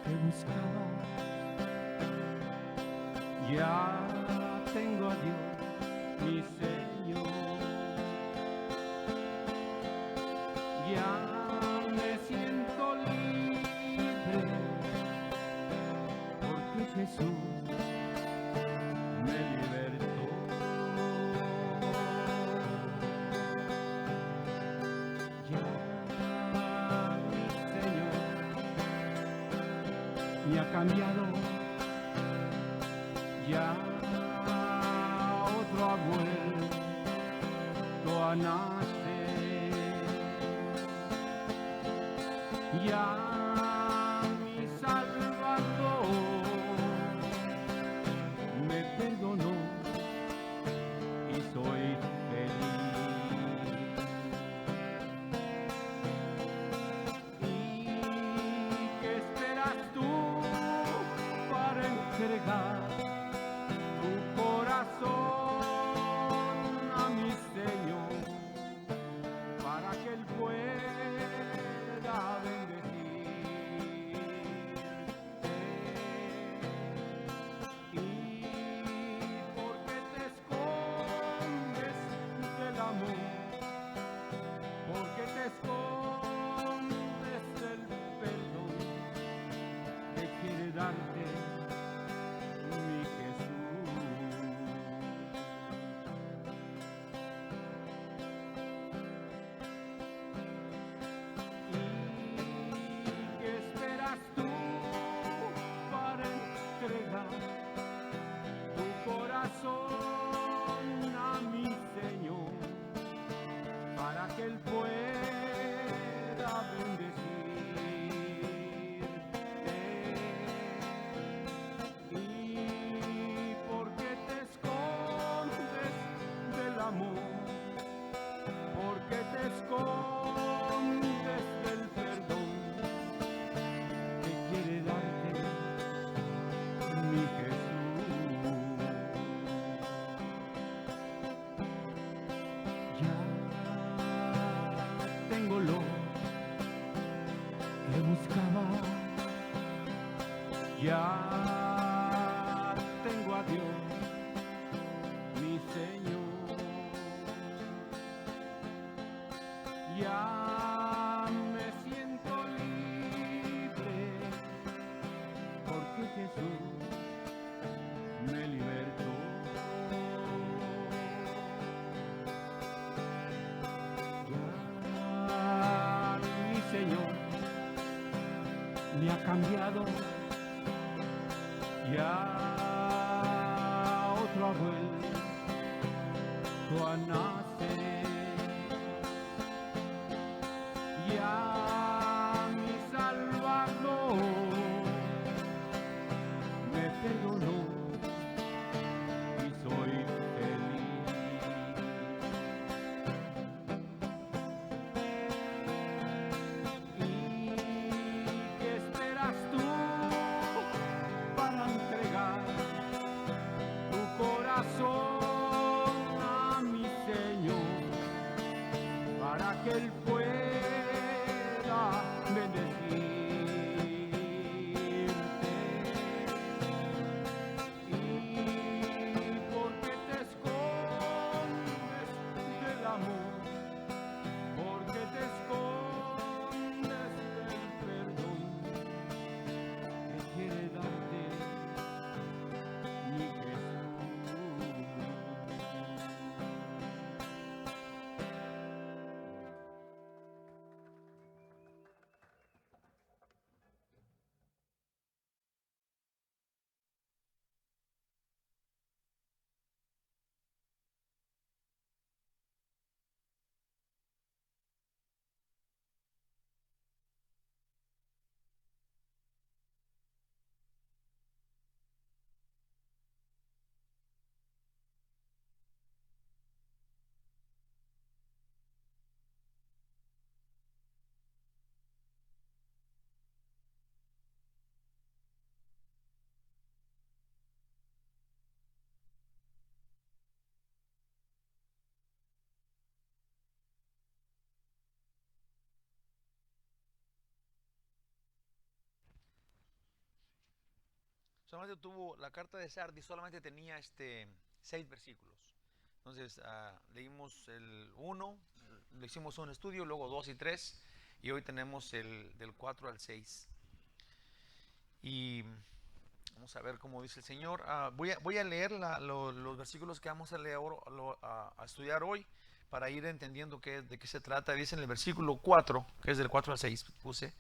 que buscaba. Ya tengo a Dios, mi Señor. Ya me siento libre, porque Jesús me libertó. Ya mi Señor me ha cambiado. Ya otro ha vuelto a nacer. Ya mi Salvador me perdonó y soy feliz. ¿Y qué esperas tú para entregar tu corazón a mi Señor, para que Él pueda bendecirte? ¿Y por qué te escondes del amor? ¿Por qué te escondes del perdón que quiere darte mi Jesús? ¿Y qué esperas tú para entregar tu corazón a mi Señor, para que Él pueda bendecirte? ¿Y por qué te escondes del amor? ¿Por qué te escondes del perdón que quiere darte mi Jesús? Ya tengo lo que buscaba. Ya tengo a Dios, mi Señor. Ya me siento libre, porque Jesús me libertó. Ya mi Señor me ha cambiado. Ya otro ha vuelto a nacer. Ya mi Salvador me perdonó y soy feliz. ¿Y qué esperas tú para entregar tu corazón a mi Señor, para que Él pueda solamente tuvo, la carta de Sardis solamente tenía 6 versículos. Entonces leímos el 1, le hicimos un estudio, luego 2 y 3, y hoy tenemos el del 4 al 6. Y vamos a ver cómo dice el Señor. Voy a leer los versículos que vamos a leer a estudiar hoy para ir entendiendo de qué se trata. Dice en el versículo 4, que es del 4 al 6, puse.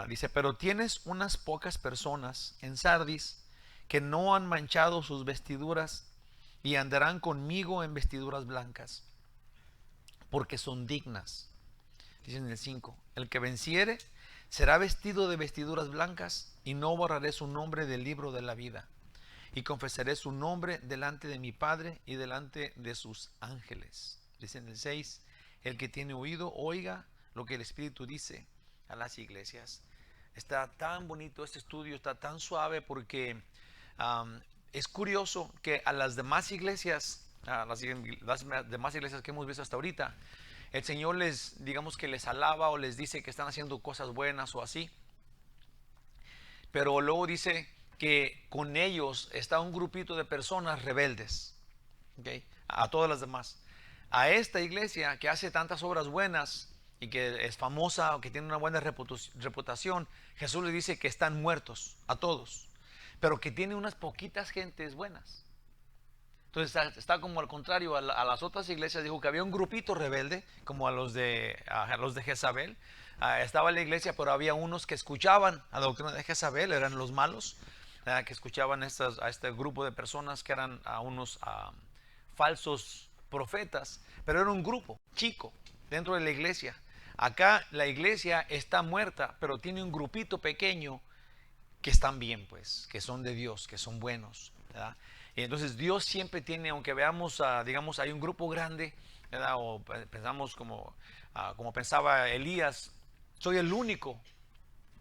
Dice, pero tienes unas pocas personas en Sardis que no han manchado sus vestiduras y andarán conmigo en vestiduras blancas, porque son dignas. Dice en el 5, el que venciere será vestido de vestiduras blancas, y no borraré su nombre del libro de la vida, y confesaré su nombre delante de mi Padre y delante de sus ángeles. Dice en el 6, el que tiene oído, oiga lo que el Espíritu dice a las iglesias. Está tan bonito este estudio, está tan suave, porque es curioso que a las demás iglesias, las demás iglesias que hemos visto hasta ahorita, el Señor digamos que les alaba o les dice que están haciendo cosas buenas o así. Pero luego dice que con ellos está un grupito de personas rebeldes, ¿okay? A todas las demás. A esta iglesia que hace tantas obras buenas y que es famosa o que tiene una buena reputación, Jesús le dice que están muertos a todos, pero que tiene unas poquitas gentes buenas. Entonces está como al contrario a las otras iglesias. Dijo que había un grupito rebelde, como a los de Jezabel. Estaba la iglesia, pero había unos que escuchaban a la doctrina de Jezabel, eran los malos, que escuchaban a este grupo de personas que eran unos falsos profetas, pero era un grupo chico dentro de la iglesia. Acá la iglesia está muerta, pero tiene un grupito pequeño que están bien, pues, que son de Dios, que son buenos, ¿verdad? Y entonces Dios siempre tiene, aunque veamos, digamos, hay un grupo grande, ¿verdad? O pensamos como pensaba Elías, soy el único,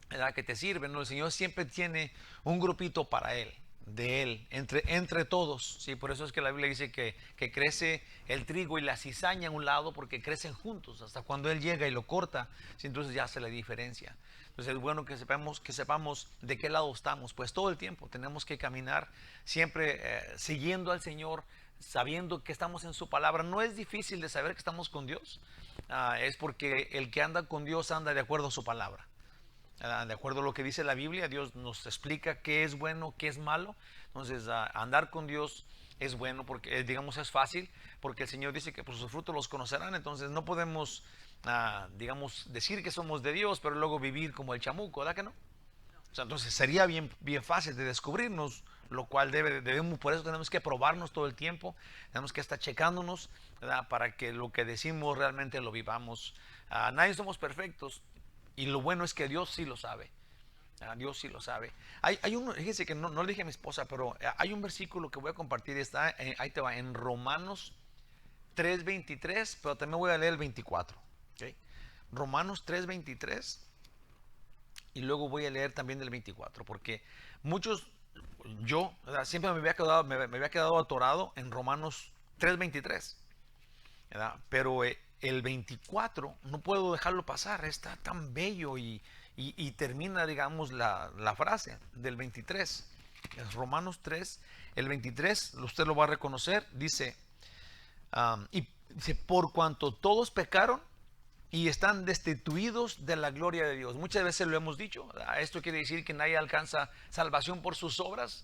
¿verdad?, que te sirve, ¿no? El Señor siempre tiene un grupito para Él, de Él, entre todos, ¿sí? Por eso es que la Biblia dice que crece el trigo y la cizaña a un lado, porque crecen juntos, hasta cuando Él llega y lo corta, ¿sí? Entonces ya hace la diferencia. Entonces es bueno que sepamos de qué lado estamos, pues todo el tiempo tenemos que caminar siempre siguiendo al Señor, sabiendo que estamos en su palabra. No es difícil de saber que estamos con Dios, es porque el que anda con Dios anda de acuerdo a su palabra. De acuerdo a lo que dice la Biblia, Dios nos explica qué es bueno, qué es malo. Entonces andar con Dios es bueno, porque digamos es fácil, porque el Señor dice que por sus frutos los conocerán. Entonces no podemos digamos decir que somos de Dios, pero luego vivir como el chamuco, ¿verdad que no? O sea, entonces sería bien fácil de descubrirnos, lo cual debemos, por eso tenemos que probarnos todo el tiempo, tenemos que estar checándonos, ¿verdad?, para que lo que decimos realmente lo vivamos. Nadie somos perfectos, y lo bueno es que Dios sí lo sabe. Dios sí lo sabe. Fíjense que no le dije a mi esposa, pero hay un versículo que voy a compartir, está, ahí te va, en Romanos 3:23, pero también voy a leer el 24. ¿Okay? Romanos 3:23, y luego voy a leer también del 24, porque muchos, yo, ¿verdad?, siempre me había quedado atorado en Romanos 3:23, ¿verdad? Pero el 24 no puedo dejarlo pasar, está tan bello, y termina, digamos, la frase del 23. Es Romanos 3, el 23, usted lo va a reconocer, dice, y dice, por cuanto todos pecaron y están destituidos de la gloria de Dios. Muchas veces lo hemos dicho, esto quiere decir que nadie alcanza salvación por sus obras.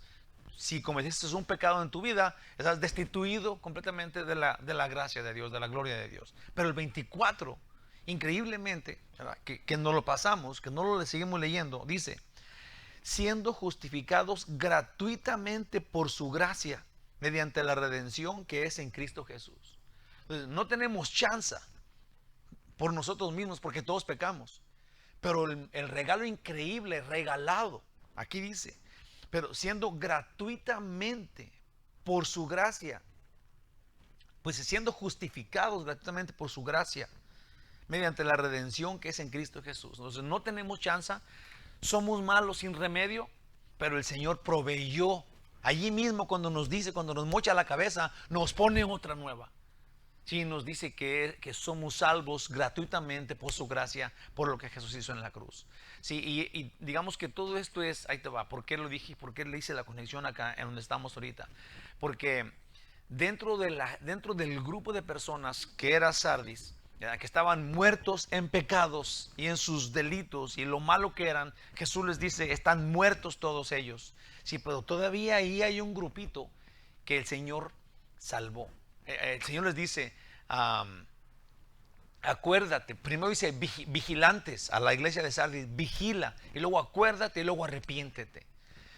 Si cometiste un pecado en tu vida, estás destituido completamente de la gracia de Dios, de la gloria de Dios. Pero el 24, increíblemente, que no lo pasamos, que no lo seguimos leyendo, dice, siendo justificados gratuitamente por su gracia, mediante la redención que es en Cristo Jesús. Entonces, no tenemos chance por nosotros mismos, porque todos pecamos. Pero el regalo increíble, regalado, aquí dice, pero siendo gratuitamente por su gracia, pues siendo justificados gratuitamente por su gracia, mediante la redención que es en Cristo Jesús. Entonces no tenemos chance, somos malos sin remedio, pero el Señor proveyó allí mismo, cuando nos dice, cuando nos mocha la cabeza, nos pone otra nueva. Sí, nos dice que somos salvos gratuitamente por su gracia, por lo que Jesús hizo en la cruz. Sí, y digamos que todo esto es, ahí te va, ¿por qué lo dije? ¿Por qué le hice la conexión acá en donde estamos ahorita? Porque dentro del grupo de personas que era Sardis, ¿verdad?, que estaban muertos en pecados y en sus delitos y lo malo que eran, Jesús les dice, están muertos todos ellos. Sí, pero todavía ahí hay un grupito que el Señor salvó. El Señor les dice, acuérdate, primero dice vigilantes a la iglesia de Sardis, vigila, y luego acuérdate y luego arrepiéntete.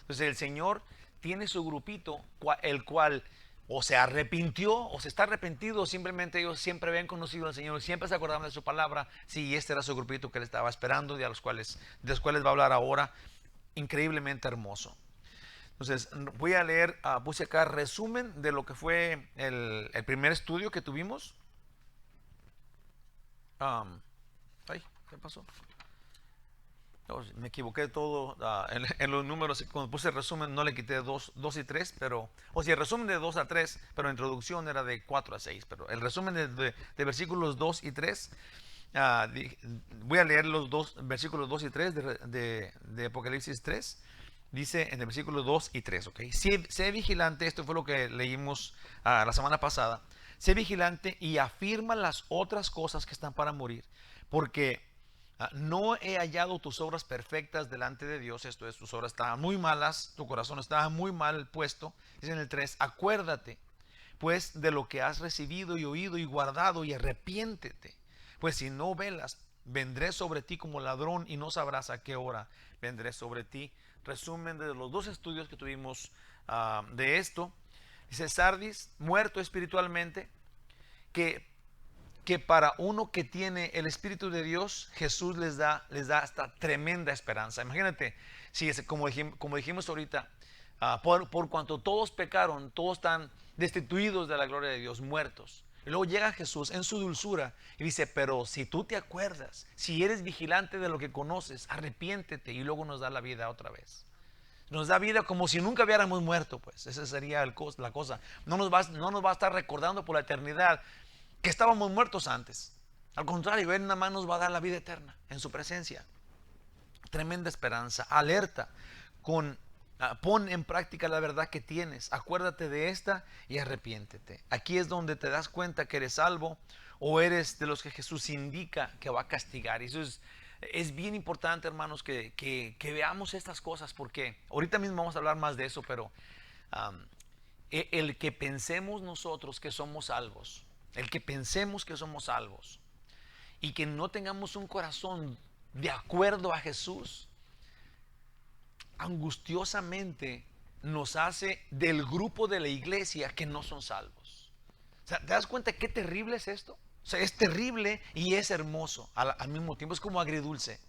Entonces el Señor tiene su grupito, el cual o se arrepintió o se está arrepentido, o simplemente ellos siempre habían conocido al Señor, siempre se acordaban de su palabra. Sí, este era su grupito que él estaba esperando, de los cuales va a hablar ahora, increíblemente hermoso. Entonces voy a leer, puse acá resumen de lo que fue el primer estudio que tuvimos. Ay, ¿qué pasó? No, me equivoqué todo en los números. Cuando puse el resumen no le quité 2 y 3, pero, o sea, el resumen de 2 a 3, pero la introducción era de 4 a 6. Pero el resumen de versículos 2 y 3, voy a leer los versículos 2 y 3 de Apocalipsis 3. Dice en el versículo 2 y 3, ¿ok? Sé vigilante, esto fue lo que leímos la semana pasada. Sé vigilante y afirma las otras cosas que están para morir, porque no he hallado tus obras perfectas delante de Dios. Esto es, tus obras estaban muy malas, tu corazón estaba muy mal puesto. Dice en el 3, acuérdate pues de lo que has recibido y oído y guardado, y arrepiéntete, pues si no velas, vendré sobre ti como ladrón y no sabrás a qué hora vendré sobre ti. Resumen de los 2 estudios que tuvimos de esto. Dice Sardis, muerto espiritualmente, que para uno que tiene el Espíritu de Dios, Jesús les da esta tremenda esperanza. Imagínate, si como dijimos ahorita, por cuanto todos pecaron, todos están destituidos de la gloria de Dios, muertos. Y luego llega Jesús en su dulzura y dice, pero si tú te acuerdas, si eres vigilante de lo que conoces, arrepiéntete, y luego nos da la vida otra vez. Nos da vida como si nunca hubiéramos muerto, pues. Esa sería la cosa. No nos va a estar recordando por la eternidad que estábamos muertos antes. Al contrario, Él nada más nos va a dar la vida eterna en su presencia. Tremenda esperanza. Alerta. Pon en práctica la verdad que tienes. Acuérdate de esta y arrepiéntete. Aquí es donde te das cuenta que eres salvo, o eres de los que Jesús indica que va a castigar. Y eso es bien importante, hermanos, que veamos estas cosas, porque ahorita mismo vamos a hablar más de eso, pero el que pensemos nosotros que somos salvos, el que pensemos que somos salvos y que no tengamos un corazón de acuerdo a Jesús, angustiosamente nos hace del grupo de la iglesia que no son salvos. O sea, ¿te das cuenta qué terrible es esto? O sea, es terrible y es hermoso al mismo tiempo. Es como agridulce.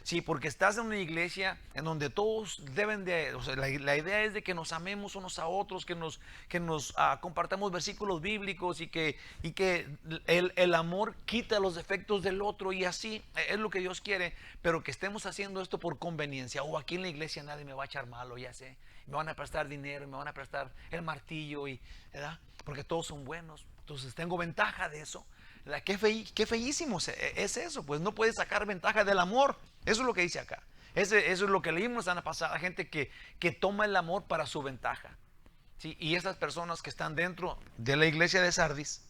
Sí, porque estás en una iglesia en donde todos deben de, o sea, la idea es de que nos amemos unos a otros, que nos compartamos versículos bíblicos, y que el amor quita los defectos del otro, y así es lo que Dios quiere, pero que estemos haciendo esto por conveniencia. O aquí en la iglesia nadie me va a echar malo, ya sé, me van a prestar dinero, me van a prestar el martillo, ¿verdad? Porque todos son buenos, entonces tengo ventaja de eso. Qué feísimo es eso, pues no puedes sacar ventaja del amor. Eso es lo que dice acá. Eso es lo que leímos la semana pasada, gente que toma el amor para su ventaja. ¿Sí? Y esas personas que están dentro de la iglesia de Sardis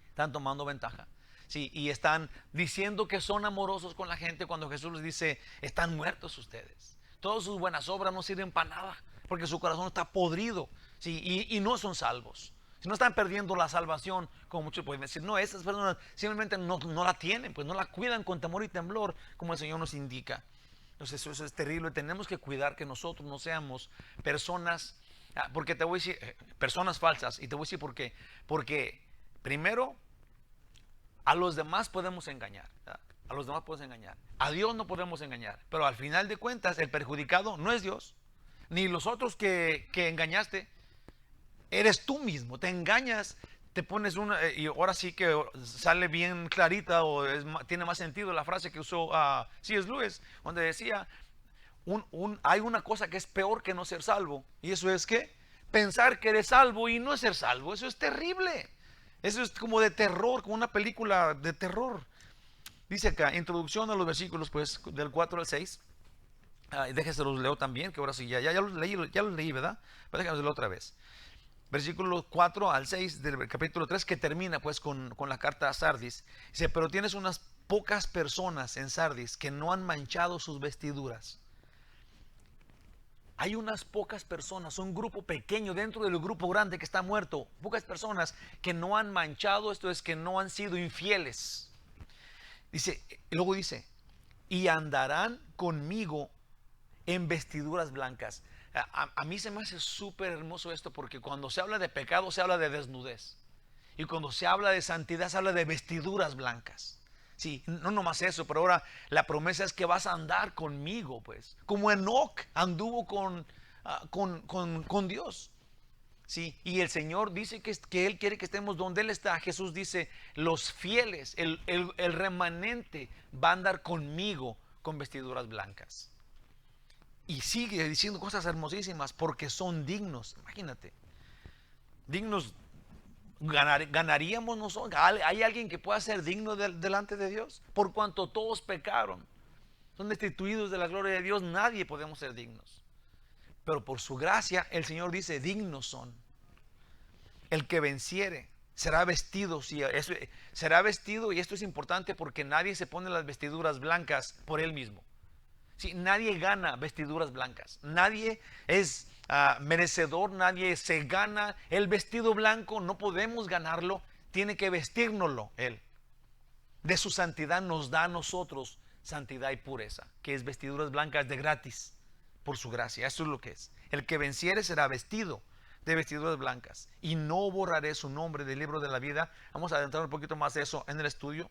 están tomando ventaja. ¿Sí? Y están diciendo que son amorosos con la gente, cuando Jesús les dice, están muertos ustedes. Todas sus buenas obras no sirven para nada, porque su corazón está podrido. ¿Sí? Y no son salvos. Si no están perdiendo la salvación, como muchos pueden decir, no, esas personas simplemente no la tienen, pues no la cuidan con temor y temblor, como el Señor nos indica. Entonces eso es terrible. Tenemos que cuidar que nosotros no seamos personas, porque te voy a decir, personas falsas, y te voy a decir por qué. Porque primero, a los demás podemos engañar, ¿verdad? A los demás podemos engañar. A Dios no podemos engañar, pero al final de cuentas el perjudicado no es Dios, ni los otros que engañaste. Eres tú mismo, te engañas, te pones y ahora sí que sale bien clarita, o tiene más sentido la frase que usó C.S. Lewis, donde decía, hay una cosa que es peor que no ser salvo, y eso es que pensar que eres salvo y no ser salvo. Eso es terrible. Eso es como de terror, como una película de terror. Dice acá, introducción a los versículos, pues, del 4 al 6. Déjense los leo también, que ahora sí, ya los leí, ¿verdad? Pero déjenme leerlo otra vez. Versículos 4 al 6 del capítulo 3, que termina pues con la carta a Sardis. Dice, pero tienes unas pocas personas en Sardis que no han manchado sus vestiduras. Hay unas pocas personas, un grupo pequeño dentro del grupo grande que está muerto. Pocas personas que no han manchado, esto es, que no han sido infieles. Dice, y luego dice, y andarán conmigo en vestiduras blancas. A mí se me hace súper hermoso esto, porque cuando se habla de pecado se habla de desnudez, y cuando se habla de santidad se habla de vestiduras blancas. Sí, no nomás eso, pero ahora la promesa es que vas a andar conmigo, pues, como Enoc anduvo con Dios. Sí, y el Señor dice que Él quiere que estemos donde Él está. Jesús dice, los fieles, el remanente va a andar conmigo con vestiduras blancas. Y sigue diciendo cosas hermosísimas, porque son dignos. Imagínate, dignos. ¿Ganaríamos nosotros? ¿Hay alguien que pueda ser digno delante de Dios? Por cuanto todos pecaron, son destituidos de la gloria de Dios, nadie podemos ser dignos. Pero por su gracia el Señor dice, dignos son. El que venciere será vestido, será vestido, y esto es importante porque nadie se pone las vestiduras blancas por él mismo. Sí, nadie gana vestiduras blancas, nadie es merecedor, nadie se gana el vestido blanco, no podemos ganarlo, tiene que vestirnoslo Él. De su santidad nos da a nosotros santidad y pureza, que es vestiduras blancas de gratis, por su gracia. Eso es lo que es. El que venciere será vestido de vestiduras blancas, y no borraré su nombre del libro de la vida. Vamos a adentrar un poquito más de eso en el estudio.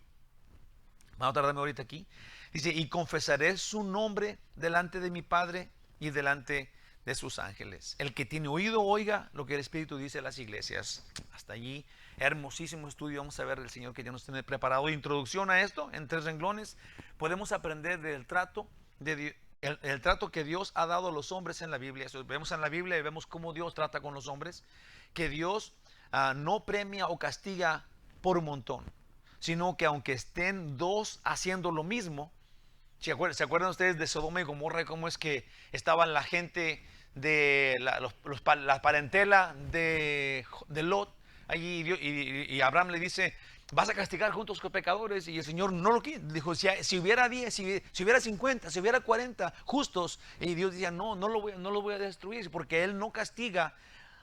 Vamos a tardarme ahorita aquí. Dice, y confesaré su nombre delante de mi Padre y delante de sus ángeles. El que tiene oído, oiga lo que el Espíritu dice a las iglesias. Hasta allí, hermosísimo estudio. Vamos a ver el Señor que ya nos tiene preparado. Introducción a esto, en 3 renglones. Podemos aprender del trato, el trato que Dios ha dado a los hombres en la Biblia. Eso vemos en la Biblia y vemos cómo Dios trata con los hombres. Que Dios no premia o castiga por un montón, sino que aunque estén dos haciendo lo mismo. ¿Se acuerdan ustedes de Sodoma y Gomorra? Cómo es que estaban la gente de la parentela de Lot allí, y Abraham le dice, vas a castigar juntos con pecadores, y el Señor no lo quiere. Dijo, si hubiera 10, si hubiera 50, si hubiera 40 justos, y Dios decía, no lo voy a destruir, porque Él no castiga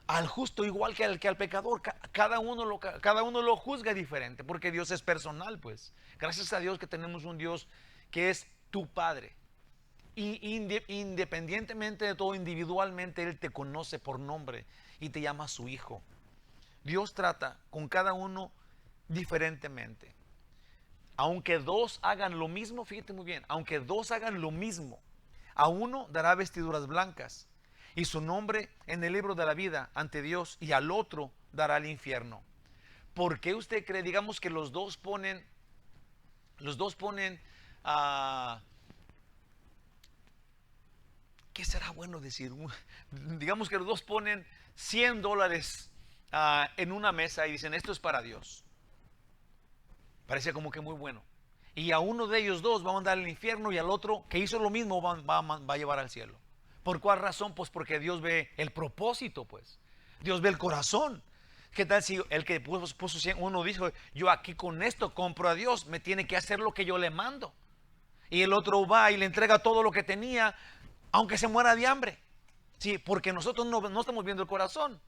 al justo igual que al pecador. Cada uno lo juzga diferente, porque Dios es personal, pues. Gracias a Dios que tenemos un Dios que es tu Padre. Y independientemente de todo, individualmente Él te conoce por nombre y te llama su hijo. Dios trata con cada uno diferentemente. Aunque dos hagan lo mismo, fíjate muy bien, aunque dos hagan lo mismo, a uno dará vestiduras blancas y su nombre en el libro de la vida ante Dios, y al otro dará el infierno. ¿Por qué usted cree? Digamos que los dos ponen ¿qué será bueno decir? Digamos que los dos ponen $100 en una mesa y dicen, esto es para Dios. Parece como que muy bueno. Y a uno de ellos dos va a mandar al infierno, y al otro que hizo lo mismo va a llevar al cielo. ¿Por cuál razón? Pues porque Dios ve el propósito, pues. Dios ve el corazón. ¿Qué tal si el que puso uno dijo, yo aquí con esto compro a Dios, me tiene que hacer lo que yo le mando? Y el otro va y le entrega todo lo que tenía, aunque se muera de hambre. Sí, porque nosotros no estamos viendo el corazón,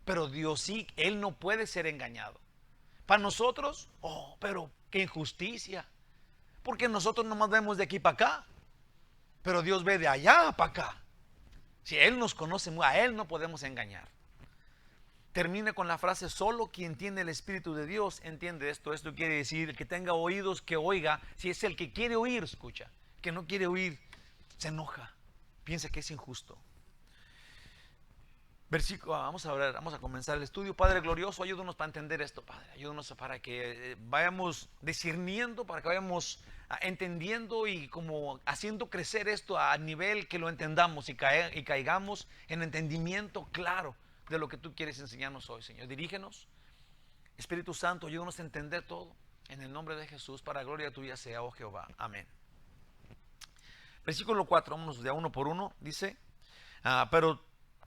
pero Dios sí, Él no puede ser engañado. Para nosotros, pero qué injusticia, porque nosotros nomás vemos de aquí para acá, pero Dios ve de allá para acá. Si Él nos conoce, a Él no podemos engañar. Termina con la frase, solo quien tiene el Espíritu de Dios entiende esto. Esto quiere decir, el que tenga oídos que oiga. Si es el que quiere oír, escucha. El que no quiere oír, se enoja, piensa que es injusto. Vamos a comenzar el estudio. Padre glorioso, ayúdanos para entender esto, Padre. Ayúdanos para que vayamos discerniendo, para que vayamos entendiendo y como haciendo crecer esto a nivel que lo entendamos y caigamos en entendimiento claro de lo que tú quieres enseñarnos hoy, Señor. Dirígenos Espíritu Santo, ayúdanos a entender todo. En el nombre de Jesús, para gloria tuya sea, oh Jehová. Amén. Versículo 4, vámonos de a uno por uno. Dice,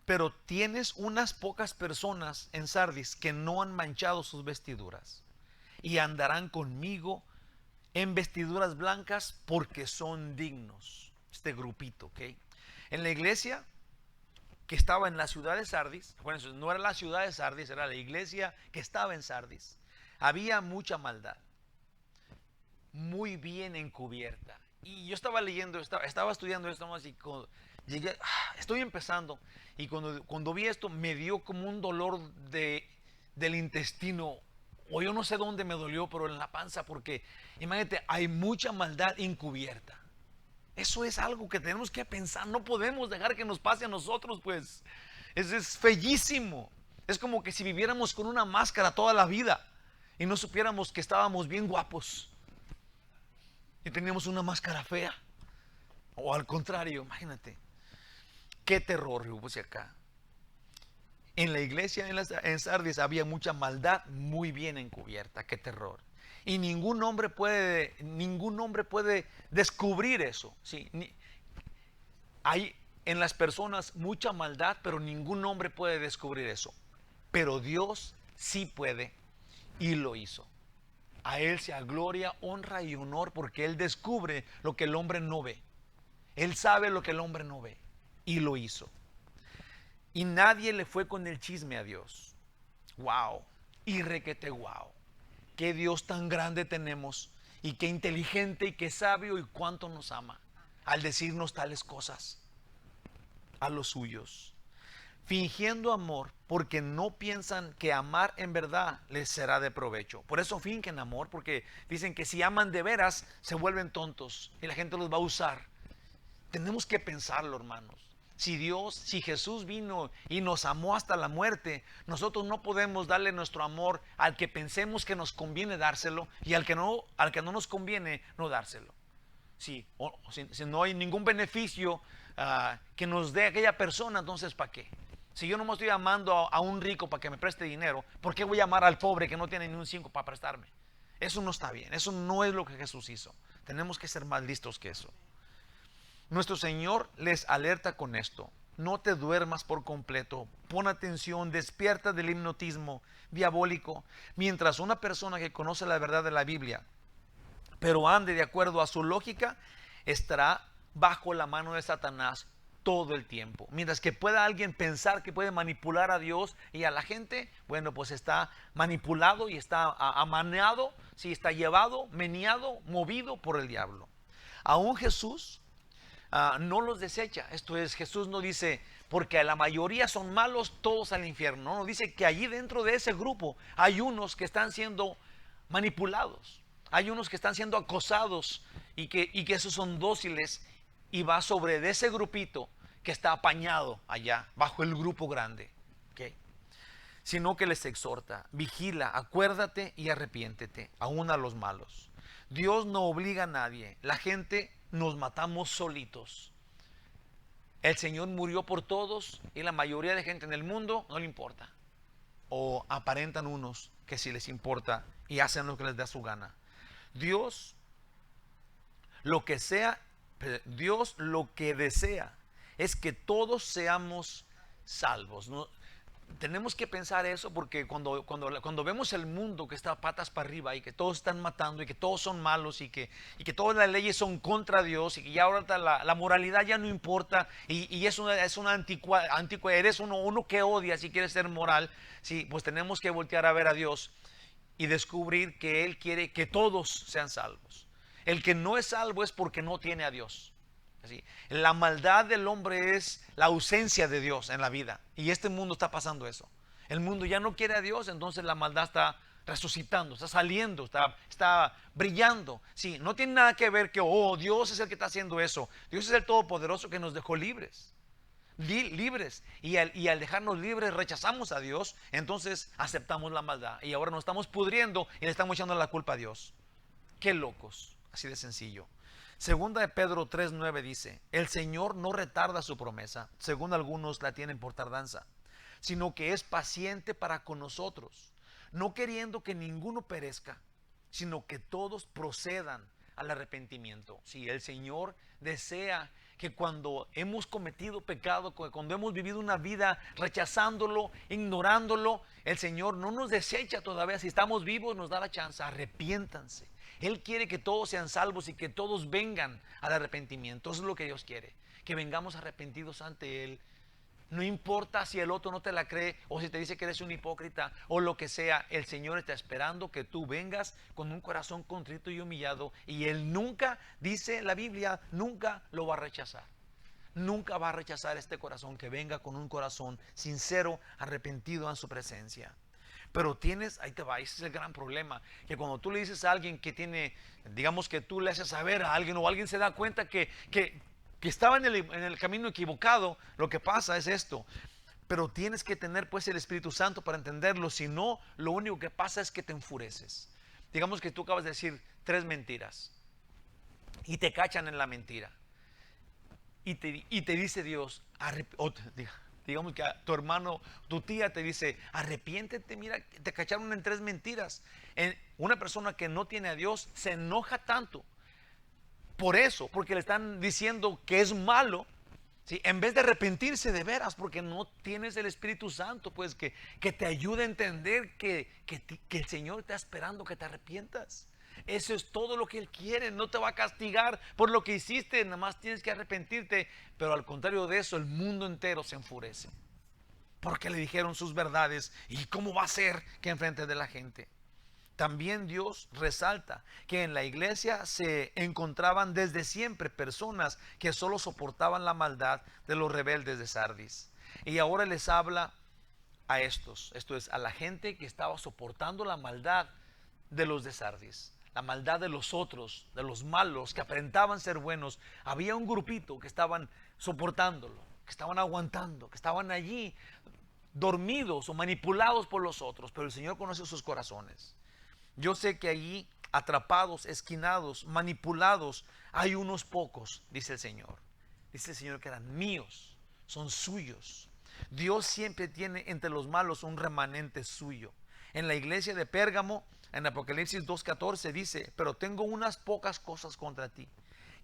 pero tienes unas pocas personas en Sardis que no han manchado sus vestiduras y andarán conmigo en vestiduras blancas porque son dignos. Este grupito, ¿ok? En la iglesia que estaba en la ciudad de Sardis, acuérdense, no era la ciudad de Sardis, era la iglesia que estaba en Sardis. Había mucha maldad, muy bien encubierta. Y yo estaba leyendo, estaba estudiando esto más y llegué, estoy empezando. Y cuando vi esto me dio como un dolor del intestino, o yo no sé dónde me dolió, pero en la panza, porque imagínate, hay mucha maldad encubierta. Eso es algo que tenemos que pensar. No podemos dejar que nos pase a nosotros, pues. Es feísimo. Es como que si viviéramos con una máscara toda la vida y no supiéramos que estábamos bien guapos y teníamos una máscara fea. O al contrario, imagínate. Qué terror hubo acá. En la iglesia en Sardis había mucha maldad muy bien encubierta. Qué terror. Y ningún hombre puede descubrir eso. ¿Sí? Hay en las personas mucha maldad, pero ningún hombre puede descubrir eso. Pero Dios sí puede y lo hizo. A Él sea gloria, honra y honor porque Él descubre lo que el hombre no ve. Él sabe lo que el hombre no ve y lo hizo. Y nadie le fue con el chisme a Dios. Wow. Y requete wow. Qué Dios tan grande tenemos y qué inteligente y qué sabio y cuánto nos ama al decirnos tales cosas a los suyos. Fingiendo amor porque no piensan que amar en verdad les será de provecho. Por eso fingen amor, porque dicen que si aman de veras se vuelven tontos y la gente los va a usar. Tenemos que pensarlo, hermanos. Si Jesús vino y nos amó hasta la muerte, nosotros no podemos darle nuestro amor al que pensemos que nos conviene dárselo y al que no nos conviene no dárselo. Si no hay ningún beneficio que nos dé aquella persona, entonces ¿para qué? Si yo no me estoy amando a un rico para que me preste dinero, ¿por qué voy a amar al pobre que no tiene ni un 5 para prestarme? Eso no está bien, eso no es lo que Jesús hizo. Tenemos que ser más listos que eso. Nuestro Señor les alerta con esto. No te duermas por completo. Pon atención, despierta del hipnotismo diabólico. Mientras una persona que conoce la verdad de la Biblia, pero ande de acuerdo a su lógica, estará bajo la mano de Satanás todo el tiempo. Mientras que pueda alguien pensar que puede manipular a Dios y a la gente, bueno, pues está manipulado y está amaneado, sí, está llevado, meneado, movido por el diablo. Aún Jesús no los desecha. Esto es, Jesús no dice, porque la mayoría son malos, todos al infierno. No, dice que allí dentro de ese grupo hay unos que están siendo manipulados. Hay unos que están siendo acosados y que esos son dóciles y va sobre de ese grupito que está apañado allá, bajo el grupo grande. ¿Okay? Sino que les exhorta, vigila, acuérdate y arrepiéntete, aún a los malos. Dios no obliga a nadie. La gente nos matamos solitos. El Señor murió por todos y la mayoría de gente en el mundo no le importa. O aparentan unos que sí les importa y hacen lo que les da su gana. Dios lo que desea es que todos seamos salvos. ¿No? Tenemos que pensar eso porque cuando vemos el mundo que está patas para arriba y que todos están matando y que todos son malos y que todas las leyes son contra Dios y que ya ahora la moralidad ya no importa y es una antigua, eres uno que odia si quieres ser moral, sí, pues tenemos que voltear a ver a Dios y descubrir que Él quiere que todos sean salvos. El que no es salvo es porque no tiene a Dios. Así, la maldad del hombre es la ausencia de Dios en la vida. Y este mundo está pasando eso. El mundo ya no quiere a Dios, entonces la maldad está resucitando, está saliendo, está brillando. Sí, no tiene nada que ver que, Dios es el que está haciendo eso. Dios es el Todopoderoso que nos dejó libres. Y al dejarnos libres rechazamos a Dios, entonces aceptamos la maldad. Y ahora nos estamos pudriendo y le estamos echando la culpa a Dios. Qué locos, así de sencillo. Segunda de Pedro 3:9 dice, el Señor no retarda su promesa, según algunos la tienen por tardanza, sino que es paciente para con nosotros, no queriendo que ninguno perezca, sino que todos procedan al arrepentimiento. Si el Señor desea que cuando hemos cometido pecado, cuando hemos vivido una vida rechazándolo, ignorándolo, el Señor no nos desecha todavía. Si estamos vivos, nos da la chance. Arrepiéntanse. Él quiere que todos sean salvos y que todos vengan al arrepentimiento. Eso es lo que Dios quiere, que vengamos arrepentidos ante Él. No importa si el otro no te la cree, o si te dice que eres un hipócrita, o lo que sea. El Señor está esperando que tú vengas con un corazón contrito y humillado, y Él nunca, dice la Biblia, nunca lo va a rechazar. Nunca va a rechazar este corazón que venga con un corazón sincero, arrepentido en su presencia. Pero tienes, ahí te va, ese es el gran problema, que cuando tú le dices a alguien que tiene, digamos que tú le haces saber a alguien, o alguien se da cuenta que estaba en el camino equivocado, lo que pasa es esto. Pero tienes que tener pues el Espíritu Santo para entenderlo. Si no, lo único que pasa es que te enfureces. Digamos que tú acabas de decir 3 mentiras y te cachan en la mentira, y te dice Dios, digamos que a tu hermano, tu tía te dice, arrepiéntete, mira, te cacharon en 3 mentiras. Una persona que no tiene a Dios se enoja tanto por eso, porque le están diciendo que es malo, ¿sí? En vez de arrepentirse de veras, porque no tienes el Espíritu Santo, pues que te ayude a entender que el Señor está esperando que te arrepientas. Eso es todo lo que Él quiere. No te va a castigar por lo que hiciste, nada más tienes que arrepentirte. Pero al contrario de eso, el mundo entero se enfurece, porque le dijeron sus verdades. ¿Y cómo va a ser que enfrente de la gente? También Dios resalta que en la iglesia se encontraban desde siempre personas que solo soportaban la maldad de los rebeldes de Sardis. Y ahora les habla a estos, esto es, a la gente que estaba soportando la maldad de los de Sardis, la maldad de los otros, de los malos que aparentaban ser buenos. Había un grupito que estaban soportándolo, que estaban aguantando, que estaban allí dormidos o manipulados por los otros, pero el Señor conoce sus corazones. Yo sé que allí, atrapados, esquinados, manipulados, hay unos pocos, dice el Señor. Dice el Señor que eran míos, son suyos. Dios siempre tiene entre los malos un remanente suyo. En la iglesia de Pérgamo, en Apocalipsis 2:14 dice, pero tengo unas pocas cosas contra ti.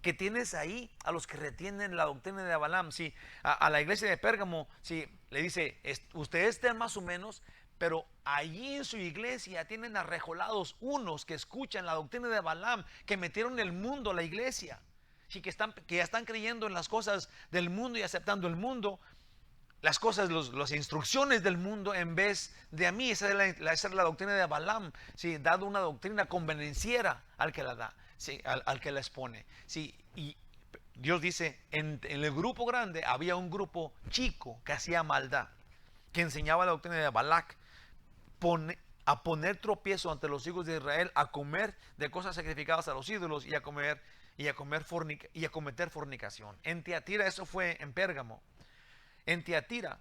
Que tienes ahí a los que retienen la doctrina de Balaam. Sí, a la iglesia de Pérgamo, sí, le dice, ustedes estén más o menos, pero allí en su iglesia tienen arrejolados unos que escuchan la doctrina de Balaam, que metieron el mundo a la iglesia, sí, que ya están creyendo en las cosas del mundo y aceptando el mundo, las cosas, las instrucciones del mundo en vez de a mí. Esa es la doctrina de Balaam, sí, dado una doctrina convenenciera al que la da, sí, al que la expone. Sí, y Dios dice, en el grupo grande había un grupo chico que hacía maldad, que enseñaba la doctrina de Balac, a poner tropiezo ante los hijos de Israel, a comer de cosas sacrificadas a los ídolos y a cometer fornicación. En Tiatira, eso fue en Pérgamo. En Tiatira,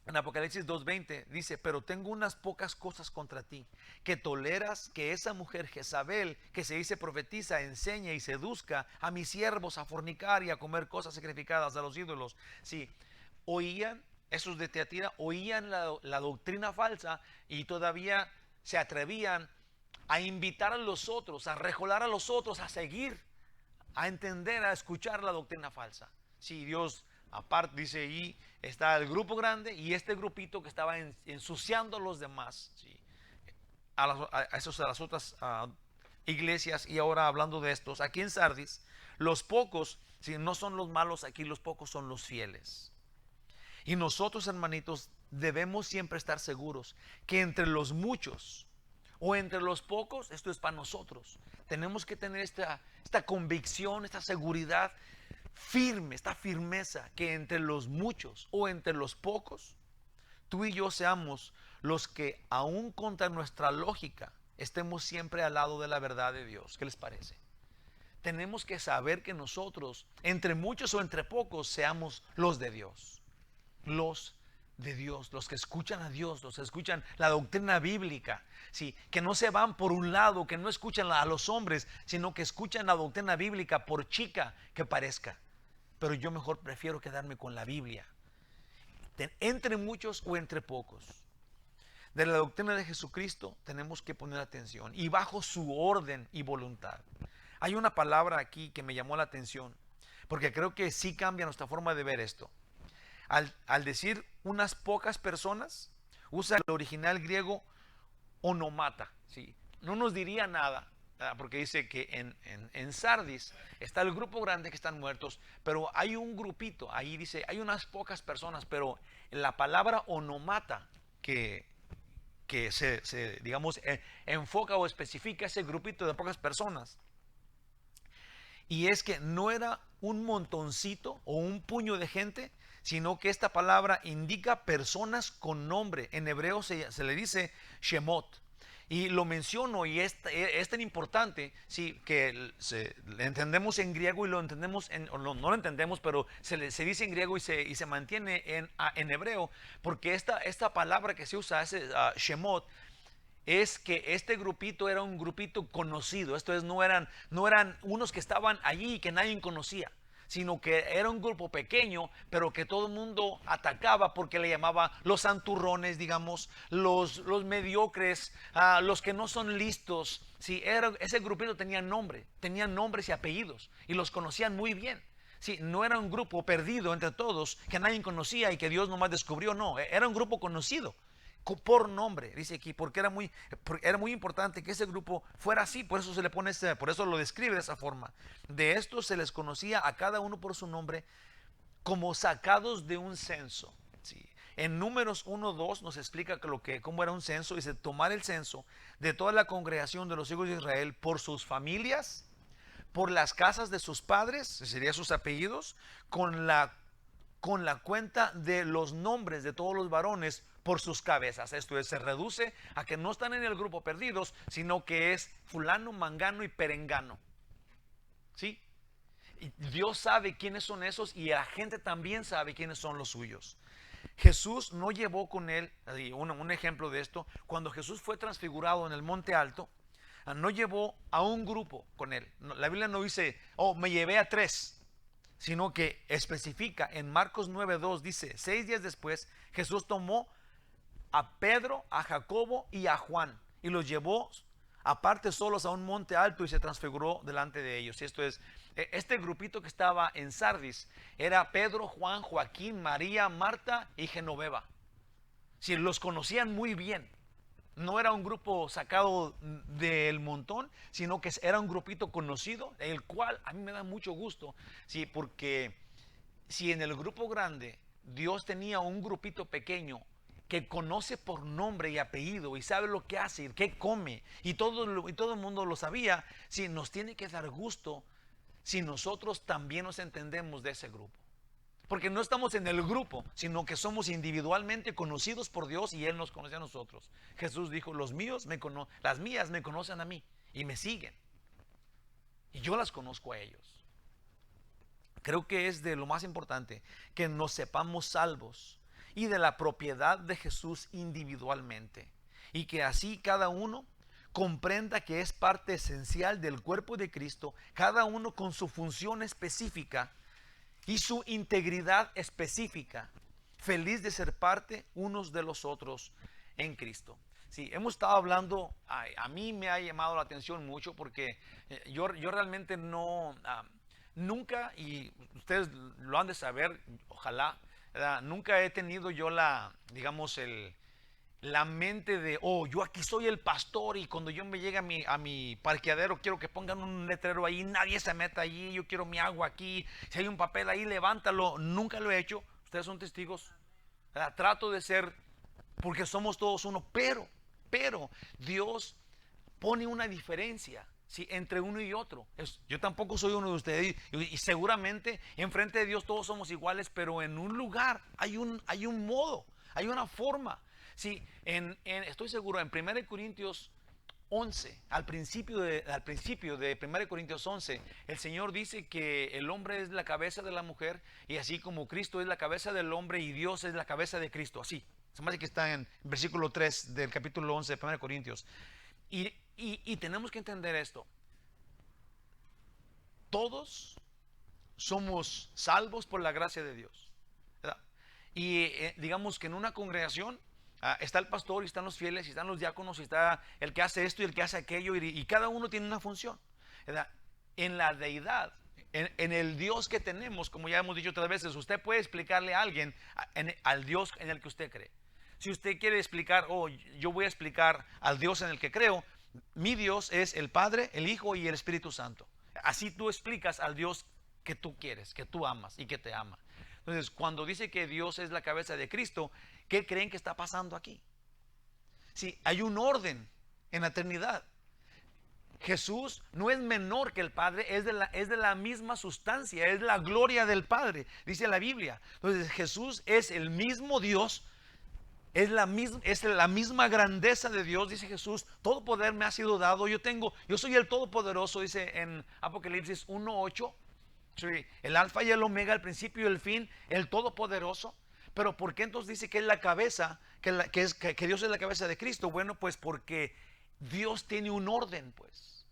en Apocalipsis 2:20 dice, pero tengo unas pocas cosas contra ti, que toleras que esa mujer Jezabel, que se dice profetiza, enseñe y seduzca a mis siervos a fornicar y a comer cosas sacrificadas a los ídolos. Sí, oían, esos de Tiatira oían la doctrina falsa, y todavía se atrevían a invitar a los otros, a rejolar a los otros, a seguir, a entender, a escuchar la doctrina falsa. Sí, Dios aparte dice, ahí está el grupo grande y este grupito que estaba ensuciando a los demás, ¿sí? a las otras iglesias. Y ahora hablando de estos, aquí en Sardis, los pocos, ¿sí? No son los malos, aquí los pocos son los fieles. Y nosotros, hermanitos, debemos siempre estar seguros que entre los muchos o entre los pocos, esto es para nosotros. Tenemos que tener esta convicción, esta seguridad firme, esta firmeza, que entre los muchos o entre los pocos, tú y yo seamos los que, aún contra nuestra lógica, estemos siempre al lado de la verdad de Dios. ¿Qué les parece? Tenemos que saber que nosotros, entre muchos o entre pocos, seamos los de Dios. Los de Dios, los que escuchan a Dios, los que escuchan la doctrina bíblica, ¿sí? Que no se van por un lado, que no escuchan a los hombres, sino que escuchan la doctrina bíblica, por chica que parezca. Pero yo mejor prefiero quedarme con la Biblia, entre muchos o entre pocos. de la doctrina de Jesucristo tenemos que poner atención y bajo su orden y voluntad. Hay una palabra aquí que me llamó la atención, porque creo que sí cambia nuestra forma de ver esto. Al decir unas pocas personas, usa el original griego onomata, ¿sí? No nos diría nada, porque dice que en Sardis está el grupo grande que están muertos, pero hay un grupito, ahí dice, hay unas pocas personas, pero la palabra onomata que se digamos, enfoca o especifica ese grupito de pocas personas. Y es que no era un montoncito o un puño de gente, sino que esta palabra indica personas con nombre. En hebreo se le dice Shemot. Y lo menciono y es tan importante, sí, que le entendemos en griego y lo entendemos, no lo entendemos, pero se dice en griego y se mantiene en hebreo, porque esta palabra que se usa, Shemot, es que este grupito era un grupito conocido. Esto es, no eran unos que estaban allí y que nadie conocía, sino que era un grupo pequeño, pero que todo el mundo atacaba porque le llamaba los santurrones, digamos, los mediocres, los que no son listos. Sí, ese grupito tenían nombres y apellidos, y los conocían muy bien. Sí, no era un grupo perdido entre todos que nadie conocía y que Dios nomás descubrió, no, era un grupo conocido por nombre, dice aquí, porque era muy importante que ese grupo fuera así, por eso se le pone por eso lo describe de esa forma. De esto se les conocía a cada uno por su nombre, como sacados de un censo. ¿Sí? En Números 1:2 nos explica cómo era un censo. Dice, tomar el censo de toda la congregación de los hijos de Israel por sus familias, por las casas de sus padres, serían sus apellidos, con la cuenta de los nombres de todos los varones por sus cabezas. Esto es, se reduce a que no están en el grupo perdidos, sino que es fulano, mangano y perengano. ¿Sí? Y Dios sabe quiénes son esos y la gente también sabe quiénes son los suyos. Jesús no llevó con él, un ejemplo de esto, cuando Jesús fue transfigurado en el monte alto, no llevó a un grupo con él. La Biblia no dice, me llevé a 3, sino que especifica en Marcos 9:2, dice, 6 días después, Jesús tomó a Pedro, a Jacobo y a Juan y los llevó aparte solos a un monte alto y se transfiguró delante de ellos. Y esto es, este grupito que estaba en Sardis era Pedro, Juan, Joaquín, María, Marta y Genoveva. Si los conocían muy bien. No era un grupo sacado del montón, sino que era un grupito conocido, el cual a mí me da mucho gusto, ¿sí? Porque si en el grupo grande Dios tenía un grupito pequeño que conoce por nombre y apellido y sabe lo que hace y qué come y todo el mundo lo sabía, sí, nos tiene que dar gusto si nosotros también nos entendemos de ese grupo. Porque no estamos en el grupo, sino que somos individualmente conocidos por Dios y Él nos conoce a nosotros. Jesús dijo, las mías me conocen a mí y me siguen. Y yo las conozco a ellos. Creo que es de lo más importante que nos sepamos salvos y de la propiedad de Jesús individualmente. Y que así cada uno comprenda que es parte esencial del cuerpo de Cristo, cada uno con su función específica y su integridad específica, feliz de ser parte unos de los otros en Cristo. Sí, hemos estado hablando, a mí me ha llamado la atención mucho porque yo realmente nunca, y ustedes lo han de saber, ojalá, nunca he tenido yo la mente de, yo aquí soy el pastor y cuando yo me llegue a mi parqueadero quiero que pongan un letrero ahí, nadie se meta allí, yo quiero mi agua aquí, si hay un papel ahí, levántalo. Nunca lo he hecho, ustedes son testigos. Trato de ser, porque somos todos uno, pero Dios pone una diferencia, ¿sí?, entre uno y otro. Yo tampoco soy uno de ustedes y seguramente enfrente de Dios todos somos iguales, pero en un lugar hay un modo, hay una forma. Sí, estoy seguro, en 1 Corintios 11, al principio de 1 Corintios 11, el Señor dice que el hombre es la cabeza de la mujer y así como Cristo es la cabeza del hombre y Dios es la cabeza de Cristo, así. Se me hace que está en versículo 3 del capítulo 11 de 1 Corintios. Y tenemos que entender esto. Todos somos salvos por la gracia de Dios, ¿verdad? Y digamos que en una congregación Está el pastor y están los fieles y están los diáconos y está el que hace esto y el que hace aquello y cada uno tiene una función, ¿verdad? En la deidad, en el Dios que tenemos, como ya hemos dicho otras veces, usted puede explicarle a alguien al Dios en el que usted cree. Si usted quiere explicar, yo voy a explicar al Dios en el que creo, mi Dios es el Padre, el Hijo y el Espíritu Santo. Así tú explicas al Dios que tú quieres, que tú amas y que te ama. Entonces, cuando dice que Dios es la cabeza de Cristo, ¿qué creen que está pasando aquí? Sí, hay un orden en la eternidad. Jesús no es menor que el Padre, es de la misma sustancia, es la gloria del Padre, dice la Biblia. Entonces, Jesús es el mismo Dios, es la misma grandeza de Dios, dice Jesús. Todo poder me ha sido dado, yo soy el Todopoderoso, dice en Apocalipsis 1:8. Sí, el alfa y el omega, el principio y el fin, el todopoderoso. Pero ¿por qué entonces dice que es la cabeza, que Dios es la cabeza de Cristo? Bueno, pues porque Dios tiene un orden, pues.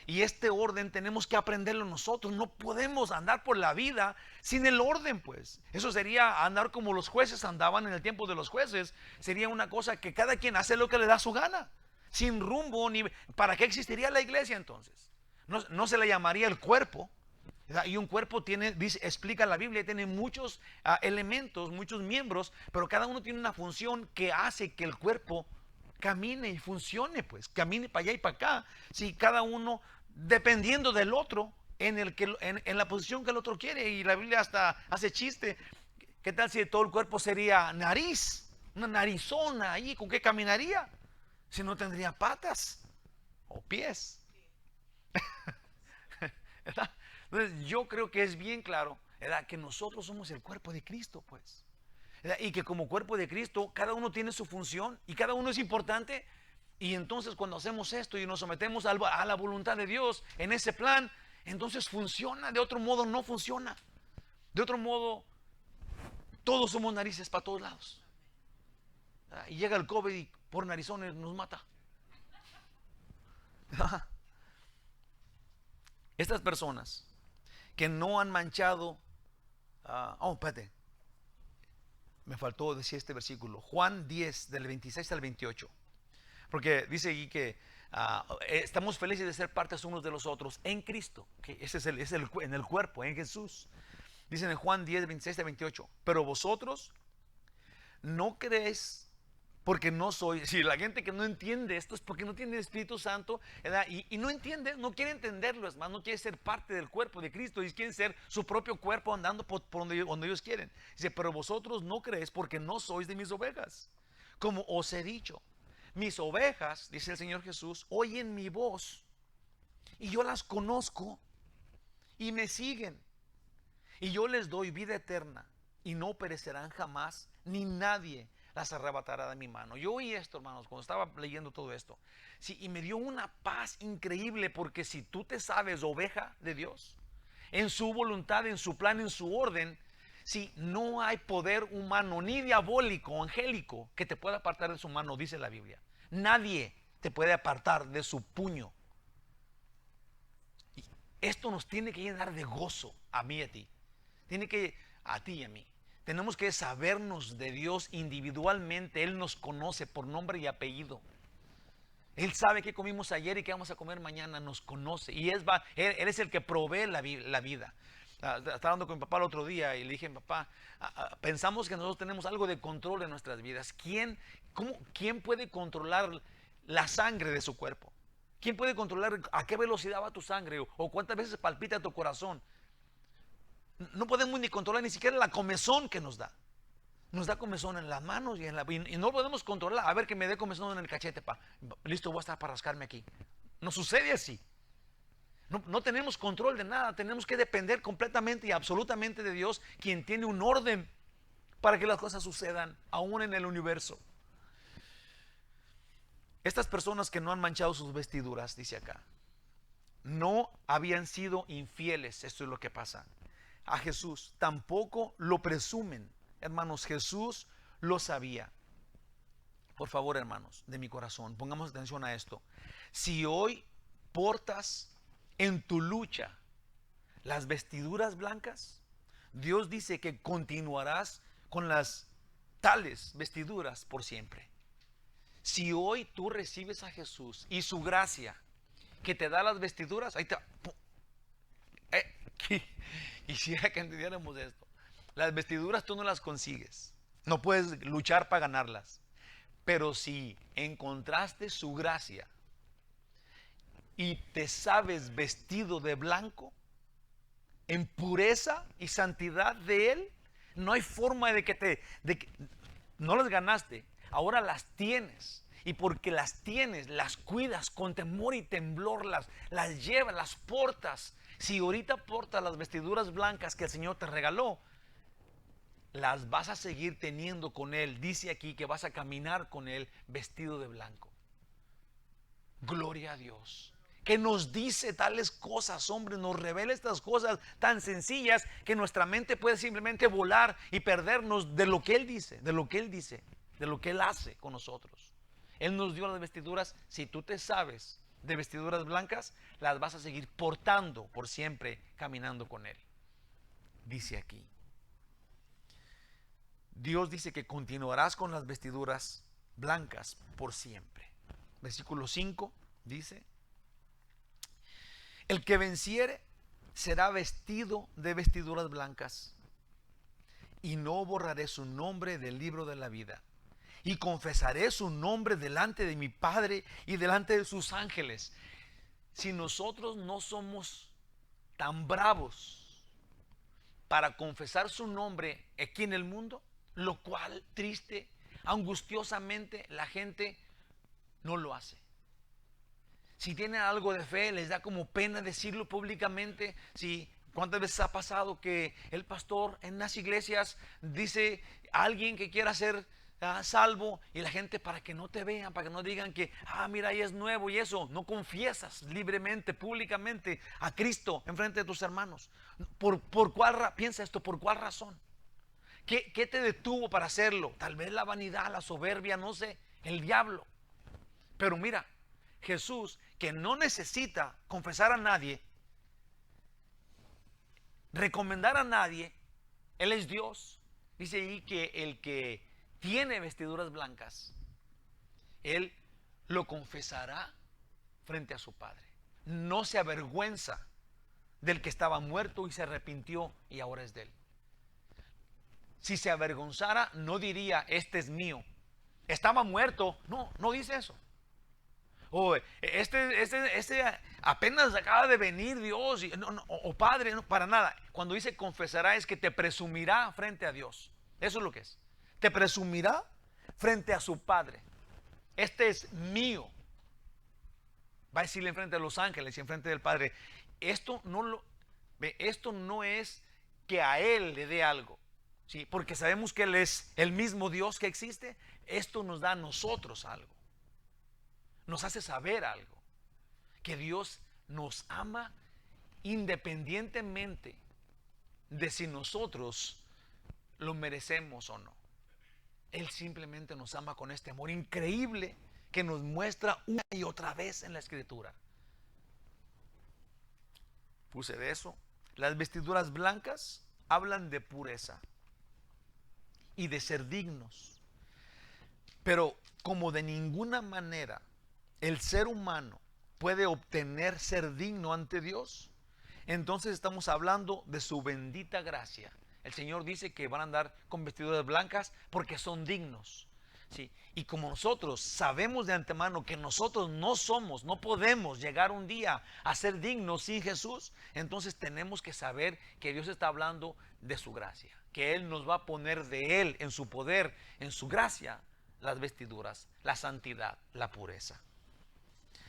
Y este orden tenemos que aprenderlo nosotros. No podemos andar por la vida sin el orden, pues. Eso sería andar como los jueces andaban en el tiempo de los jueces. Sería una cosa que cada quien hace lo que le da su gana, sin rumbo. ¿Para qué existiría la iglesia entonces? No se le llamaría el cuerpo. Y un cuerpo explica la Biblia, tiene muchos elementos, muchos miembros, pero cada uno tiene una función que hace que el cuerpo camine y funcione, pues, camine para allá y para acá. Si cada uno, dependiendo del otro, en la posición que el otro quiere, y la Biblia hasta hace chiste. ¿Qué tal si todo el cuerpo sería nariz? Una narizona ahí, ¿con qué caminaría? Si no tendría patas o pies. ¿Verdad? Entonces yo creo que es bien claro, ¿verdad?, que nosotros somos el cuerpo de Cristo, pues, ¿verdad? Y que como cuerpo de Cristo cada uno tiene su función y cada uno es importante. Y entonces cuando hacemos esto y nos sometemos a la voluntad de Dios en ese plan, entonces funciona. De otro modo no funciona. De otro modo todos somos narices para todos lados, ¿verdad? Y llega el COVID y por narizones nos mata. Estas personas que no han manchado, espérate, me faltó decir este versículo, Juan 10, del 26 al 28, porque dice allí que estamos felices de ser partes unos de los otros en Cristo, que ese es en el cuerpo, en Jesús. Dice en Juan 10, 26 al 28, pero vosotros no creéis porque no soy. Si la gente que no entiende esto es porque no tiene el Espíritu Santo, ¿verdad? Y no entiende, no quiere entenderlo, es más, no quiere ser parte del cuerpo de Cristo y quieren ser su propio cuerpo andando por donde ellos quieren. Dice, pero vosotros no creéis porque no sois de mis ovejas, como os he dicho. Mis ovejas, dice el Señor Jesús, oyen mi voz y yo las conozco y me siguen y yo les doy vida eterna y no perecerán jamás, ni nadie las arrebatará de mi mano. Yo oí esto, hermanos, cuando estaba leyendo todo esto. Sí, y me dio una paz increíble, porque si tú te sabes oveja de Dios, en su voluntad, en su plan, en su orden, si no hay poder humano, ni diabólico o angélico, que te pueda apartar de su mano, dice la Biblia. Nadie te puede apartar de su puño. Y esto nos tiene que llenar de gozo, a mí y a ti. A ti y a mí. Tenemos que sabernos de Dios individualmente. Él nos conoce por nombre y apellido. Él sabe qué comimos ayer y qué vamos a comer mañana. Nos conoce. Y Él es el que provee la vida. Estaba hablando con mi papá el otro día y le dije, papá, pensamos que nosotros tenemos algo de control en nuestras vidas. ¿Quién puede controlar la sangre de su cuerpo? ¿Quién puede controlar a qué velocidad va tu sangre o cuántas veces palpita tu corazón? No podemos ni controlar ni siquiera la comezón que nos da. Nos da comezón en las manos y no podemos controlar. A ver, que me dé comezón en el cachete, listo, voy a estar para rascarme aquí. No sucede así. No tenemos control de nada. Tenemos que depender completamente y absolutamente de Dios, quien tiene un orden para que las cosas sucedan, aún en el universo. Estas personas que no han manchado sus vestiduras, dice acá, no habían sido infieles. Esto es lo que pasa a Jesús, tampoco lo presumen. Hermanos, Jesús lo sabía. Por favor, hermanos, de mi corazón, pongamos atención a esto. Si hoy portas en tu lucha las vestiduras blancas, Dios dice que continuarás con las tales vestiduras por siempre. Si hoy tú recibes a Jesús y su gracia que te da las vestiduras, ahí te... Quisiera que entendiéramos esto. Las vestiduras tú no las consigues. No puedes luchar para ganarlas. Pero si encontraste su gracia y te sabes vestido de blanco, en pureza y santidad de Él, no hay forma de que no las ganaste, ahora las tienes. Y porque las tienes, las cuidas con temor y temblor, las llevas, las portas. Si ahorita portas las vestiduras blancas que el Señor te regaló, las vas a seguir teniendo con Él. Dice aquí que vas a caminar con Él vestido de blanco. Gloria a Dios. Que nos dice tales cosas, hombre, nos revela estas cosas tan sencillas que nuestra mente puede simplemente volar y perdernos de lo que Él dice, de lo que Él dice, de lo que Él hace con nosotros. Él nos dio las vestiduras. Si tú te sabes de vestiduras blancas, las vas a seguir portando por siempre, caminando con Él. Dice aquí. Dios dice que continuarás con las vestiduras blancas por siempre. Versículo 5 dice: el que venciere será vestido de vestiduras blancas, y no borraré su nombre del libro de la vida, y confesaré su nombre delante de mi Padre y delante de sus ángeles. Si nosotros no somos tan bravos para confesar su nombre aquí en el mundo, lo cual triste, angustiosamente la gente no lo hace. Si tienen algo de fe, les da como pena decirlo públicamente. Si, ¿cuántas veces ha pasado que el pastor en las iglesias dice a alguien que quiera ser salvo, y la gente, para que no te vean, para que no digan que mira, ahí es nuevo y eso, no confiesas libremente, públicamente a Cristo en frente de tus hermanos? Piensa esto, ¿por cuál razón? ¿Qué te detuvo para hacerlo? Tal vez la vanidad, la soberbia, no sé, el diablo. Pero mira, Jesús, que no necesita confesar a nadie, recomendar a nadie, Él es Dios. Dice ahí que el que tiene vestiduras blancas, Él lo confesará frente a su Padre. No se avergüenza del que estaba muerto y se arrepintió y ahora es de Él. Si se avergonzara, no diría, este es mío. Estaba muerto. No, no dice eso. Este apenas acaba de venir Dios, o Padre, no, para nada. Cuando dice confesará, es que te presumirá frente a Dios. Eso es lo que es. Te presumirá frente a su Padre. Este es mío. Va a decirle enfrente de los ángeles y enfrente del Padre. Esto no es que a Él le dé algo, ¿sí? Porque sabemos que Él es el mismo Dios que existe. Esto nos da a nosotros algo. Nos hace saber algo, que Dios nos ama independientemente de si nosotros lo merecemos o no. Él simplemente nos ama con este amor increíble que nos muestra una y otra vez en la Escritura. Puse de eso. Las vestiduras blancas hablan de pureza y de ser dignos, pero como de ninguna manera el ser humano puede obtener ser digno ante Dios, entonces estamos hablando de su bendita gracia. El Señor dice que van a andar con vestiduras blancas porque son dignos, ¿sí? Y como nosotros sabemos de antemano que nosotros no podemos llegar un día a ser dignos sin Jesús, entonces tenemos que saber que Dios está hablando de su gracia, que Él nos va a poner de Él, en su poder, en su gracia, las vestiduras, la santidad, la pureza.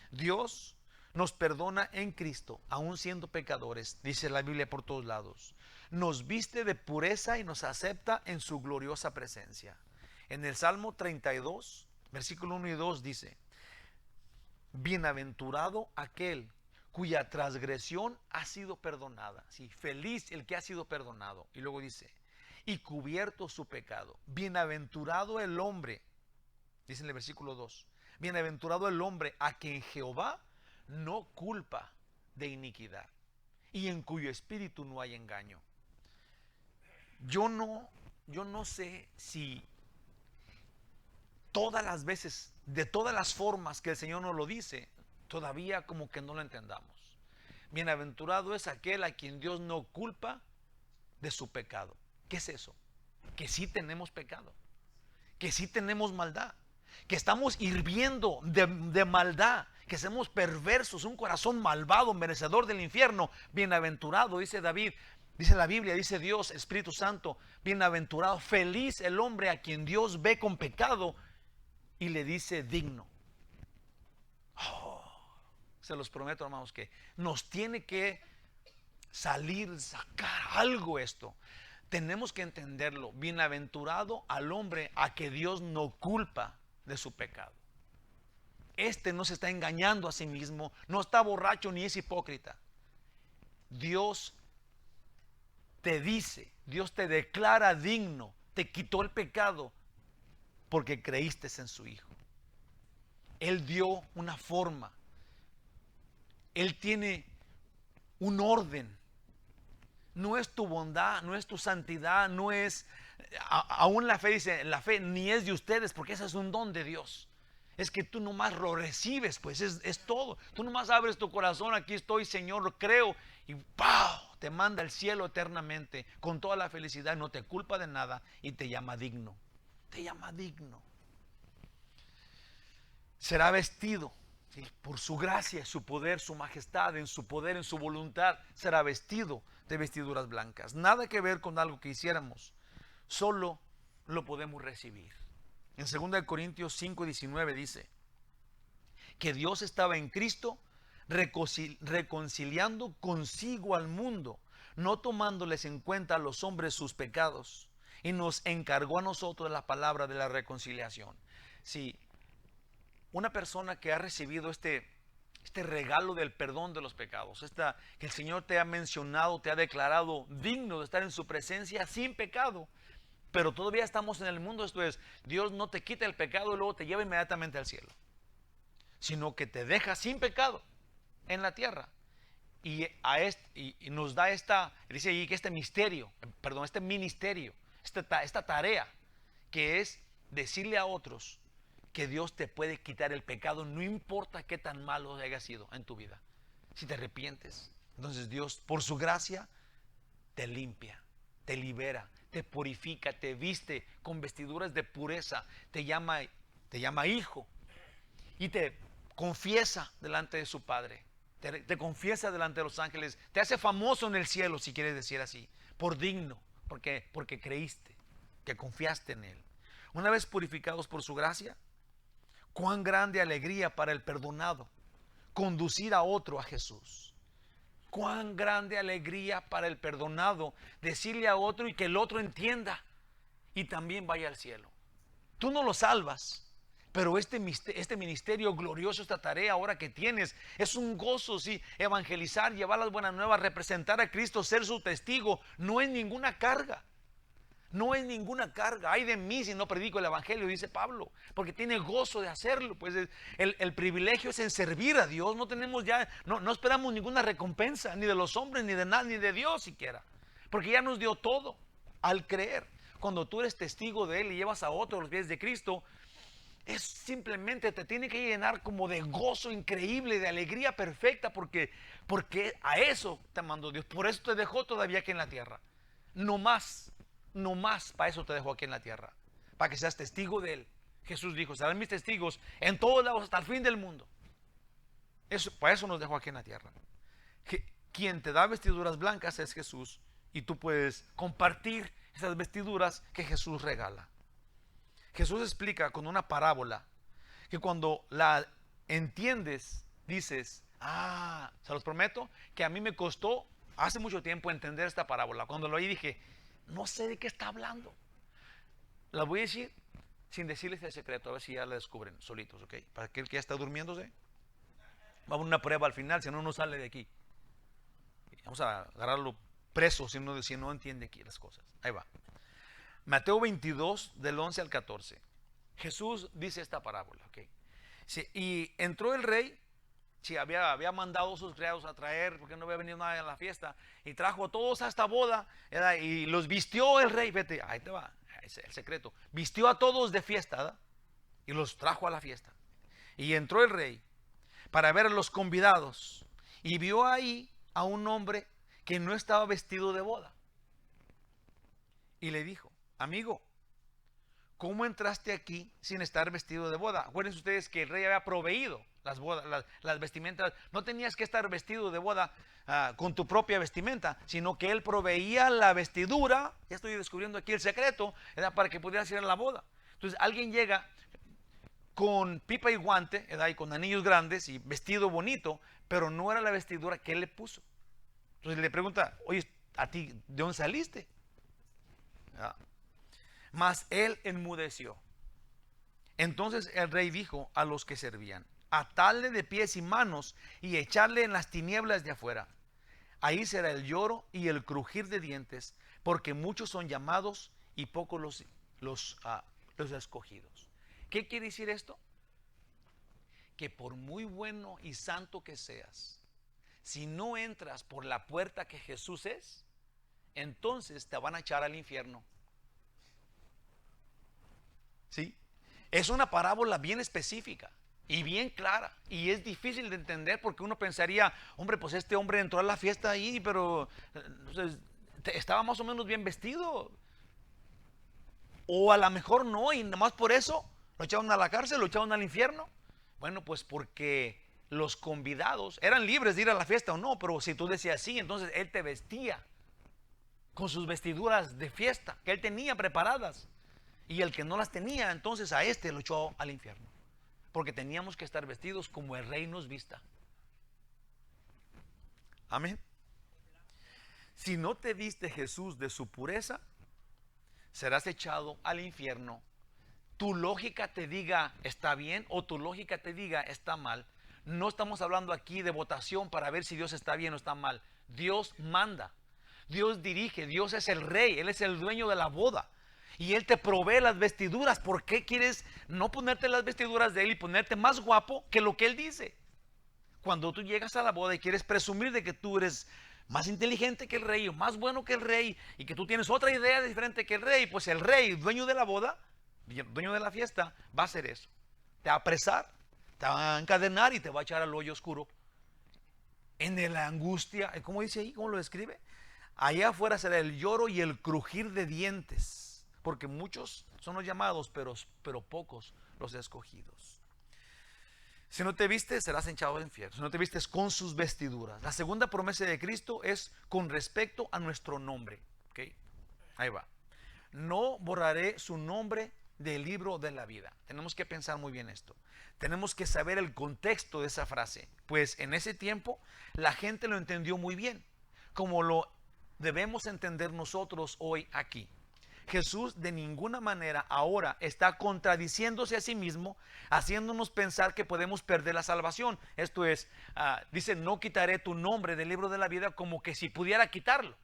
Dios nos perdona en Cristo, aun siendo pecadores, dice la Biblia por todos lados. Nos viste de pureza y nos acepta en su gloriosa presencia. En el Salmo 32, versículo 1 y 2 dice: bienaventurado aquel cuya transgresión ha sido perdonada. Sí, feliz el que ha sido perdonado. Y luego dice: y cubierto su pecado. Bienaventurado el hombre, dice en el versículo 2, bienaventurado el hombre a quien Jehová no culpa de iniquidad y en cuyo espíritu no hay engaño. Yo no sé si todas las veces, de todas las formas que el Señor nos lo dice, todavía como que no lo entendamos. Bienaventurado es aquel a quien Dios no culpa de su pecado. ¿Qué es eso? Que sí tenemos pecado, que sí tenemos maldad, que estamos hirviendo de maldad, que somos perversos, un corazón malvado, merecedor del infierno. Bienaventurado, dice David, dice la Biblia, dice Dios, Espíritu Santo, bienaventurado, feliz el hombre a quien Dios ve con pecado y le dice digno. Se los prometo, hermanos, que nos tiene que sacar algo esto. Tenemos que entenderlo. Bienaventurado al hombre a que Dios no culpa de su pecado. Este no se está engañando a sí mismo, no está borracho ni es hipócrita. Dios te dice, Dios te declara digno, te quitó el pecado porque creíste en su Hijo. Él dio una forma. Él tiene un orden. No es tu bondad, no es tu santidad, no es, aún la fe dice, la fe ni es de ustedes, porque ese es un don de Dios. Es que tú nomás lo recibes, pues es todo. Tú nomás abres tu corazón, aquí estoy, Señor, lo creo, y ¡pau! Te manda al cielo eternamente, con toda la felicidad, no te culpa de nada, y te llama digno. Te llama digno. Será vestido, ¿sí?, por su gracia, su poder, su majestad, en su poder, en su voluntad, será vestido de vestiduras blancas. Nada que ver con algo que hiciéramos, solo lo podemos recibir. En 2 Corintios 5:19 dice que Dios estaba en Cristo reconciliando consigo al mundo, no tomándoles en cuenta a los hombres sus pecados, y nos encargó a nosotros la palabra de la reconciliación. Si una persona que ha recibido este regalo del perdón de los pecados, que el Señor te ha mencionado, te ha declarado digno de estar en su presencia sin pecado, pero todavía estamos en el mundo, esto es, Dios no te quita el pecado y luego te lleva inmediatamente al cielo, sino que te deja sin pecado en la tierra. Y nos da dice ahí que este ministerio, esta tarea, que es decirle a otros que Dios te puede quitar el pecado, no importa qué tan malo haya sido en tu vida. Si te arrepientes, entonces Dios, por su gracia, te limpia, te libera, te purifica, te viste con vestiduras de pureza, te llama hijo y te confiesa delante de su Padre, te confiesa delante de los ángeles, te hace famoso en el cielo, si quieres decir así, por digno, porque creíste, que confiaste en Él. Una vez purificados por su gracia, cuán grande alegría para el perdonado conducir a otro a Jesús. Cuán grande alegría para el perdonado decirle a otro y que el otro entienda y también vaya al cielo. Tú no lo salvas, pero este ministerio glorioso, esta tarea ahora que tienes, es un gozo, sí. Evangelizar, llevar las buenas nuevas, representar a Cristo, ser su testigo, no es ninguna carga. No es ninguna carga. Ay de mí si no predico el evangelio, dice Pablo, porque tiene gozo de hacerlo. Pues el privilegio es en servir a Dios. No tenemos no esperamos ninguna recompensa, ni de los hombres, ni de nada, ni de Dios siquiera, porque ya nos dio todo al creer. Cuando tú eres testigo de Él y llevas a otros a los pies de Cristo, es simplemente te tiene que llenar como de gozo increíble, de alegría perfecta, porque a eso te mandó Dios. Por eso te dejó todavía aquí en la tierra. No más para eso te dejó aquí en la tierra, para que seas testigo de Él. Jesús dijo, serán mis testigos en todos lados hasta el fin del mundo. Para eso nos dejó aquí en la tierra. Quien te da vestiduras blancas es Jesús, y tú puedes compartir esas vestiduras que Jesús regala. Jesús explica con una parábola que cuando la entiendes, dices, se los prometo que a mí me costó hace mucho tiempo entender esta parábola. Cuando lo oí dije, no sé de qué está hablando. La voy a decir sin decirles el secreto, a ver si ya la descubren solitos, ¿ok? Para aquel que ya está durmiéndose, vamos a una prueba al final, si no sale de aquí. Vamos a agarrarlo preso si no entiende aquí las cosas. Ahí va. Mateo 22, del 11 al 14. Jesús dice esta parábola, ¿ok? Sí, y entró el rey. Sí, había mandado a sus criados a traer, porque no había venido nadie a la fiesta, y trajo a todos a esta boda, ¿verdad? Y los vistió el rey. Vete, ahí te va, es el secreto. Vistió a todos de fiesta, ¿verdad? y los trajo a la fiesta. Y entró el rey para ver a los convidados y vio ahí a un hombre que no estaba vestido de boda. Y le dijo: amigo, ¿cómo entraste aquí sin estar vestido de boda? Acuérdense ustedes que el rey había proveído las bodas, las vestimentas. No tenías que estar vestido de boda con tu propia vestimenta, sino que él proveía la vestidura. Ya estoy descubriendo aquí el secreto, era para que pudieras ir a la boda. Entonces alguien llega con pipa y guante, ¿verdad? Y con anillos grandes y vestido bonito, pero no era la vestidura que él le puso. Entonces le pregunta: oye, ¿a ti de dónde saliste? ¿Verdad? Mas él enmudeció. Entonces el rey dijo a los que servían: atarle de pies y manos y echarle en las tinieblas de afuera. Ahí será el lloro y el crujir de dientes, porque muchos son llamados y pocos los escogidos. ¿Qué quiere decir esto? Que por muy bueno y santo que seas, si no entras por la puerta que Jesús es, entonces te van a echar al infierno. ¿Sí? Es una parábola bien específica y bien clara, y es difícil de entender porque uno pensaría: hombre, pues este hombre entró a la fiesta ahí, pero estaba más o menos bien vestido, o a lo mejor no, y nomás por eso lo echaron a la cárcel, lo echaron al infierno. Bueno, pues porque los convidados eran libres de ir a la fiesta o no, pero si tú decías sí, entonces él te vestía con sus vestiduras de fiesta que él tenía preparadas. Y el que no las tenía, entonces a este lo echó al infierno. Porque teníamos que estar vestidos como el rey nos vista. Amén. Si no te viste Jesús de su pureza, serás echado al infierno. Tu lógica te diga está bien o tu lógica te diga está mal. No estamos hablando aquí de votación para ver si Dios está bien o está mal. Dios manda, Dios dirige, Dios es el rey, Él es el dueño de la boda. Y Él te provee las vestiduras. ¿Por qué quieres no ponerte las vestiduras de Él y ponerte más guapo que lo que Él dice? Cuando tú llegas a la boda y quieres presumir de que tú eres más inteligente que el rey o más bueno que el rey y que tú tienes otra idea diferente que el rey, pues el rey, dueño de la boda, dueño de la fiesta, va a hacer eso. Te va a apresar, te va a encadenar y te va a echar al hoyo oscuro. En la angustia, ¿cómo dice ahí? ¿Cómo lo describe? Allá afuera será el lloro y el crujir de dientes. Porque muchos son los llamados, pero pocos los escogidos. Si no te vistes, serás echado al infierno. Si no te vistes con sus vestiduras. La segunda promesa de Cristo es con respecto a nuestro nombre. ¿Okay? Ahí va. No borraré su nombre del libro de la vida. Tenemos que pensar muy bien esto. Tenemos que saber el contexto de esa frase. Pues en ese tiempo la gente lo entendió muy bien, como lo debemos entender nosotros hoy aquí. Jesús de ninguna manera ahora está contradiciéndose a sí mismo, haciéndonos pensar que podemos perder la salvación. Esto es, dice: no quitaré tu nombre del libro de la vida, como que si pudiera quitarlo.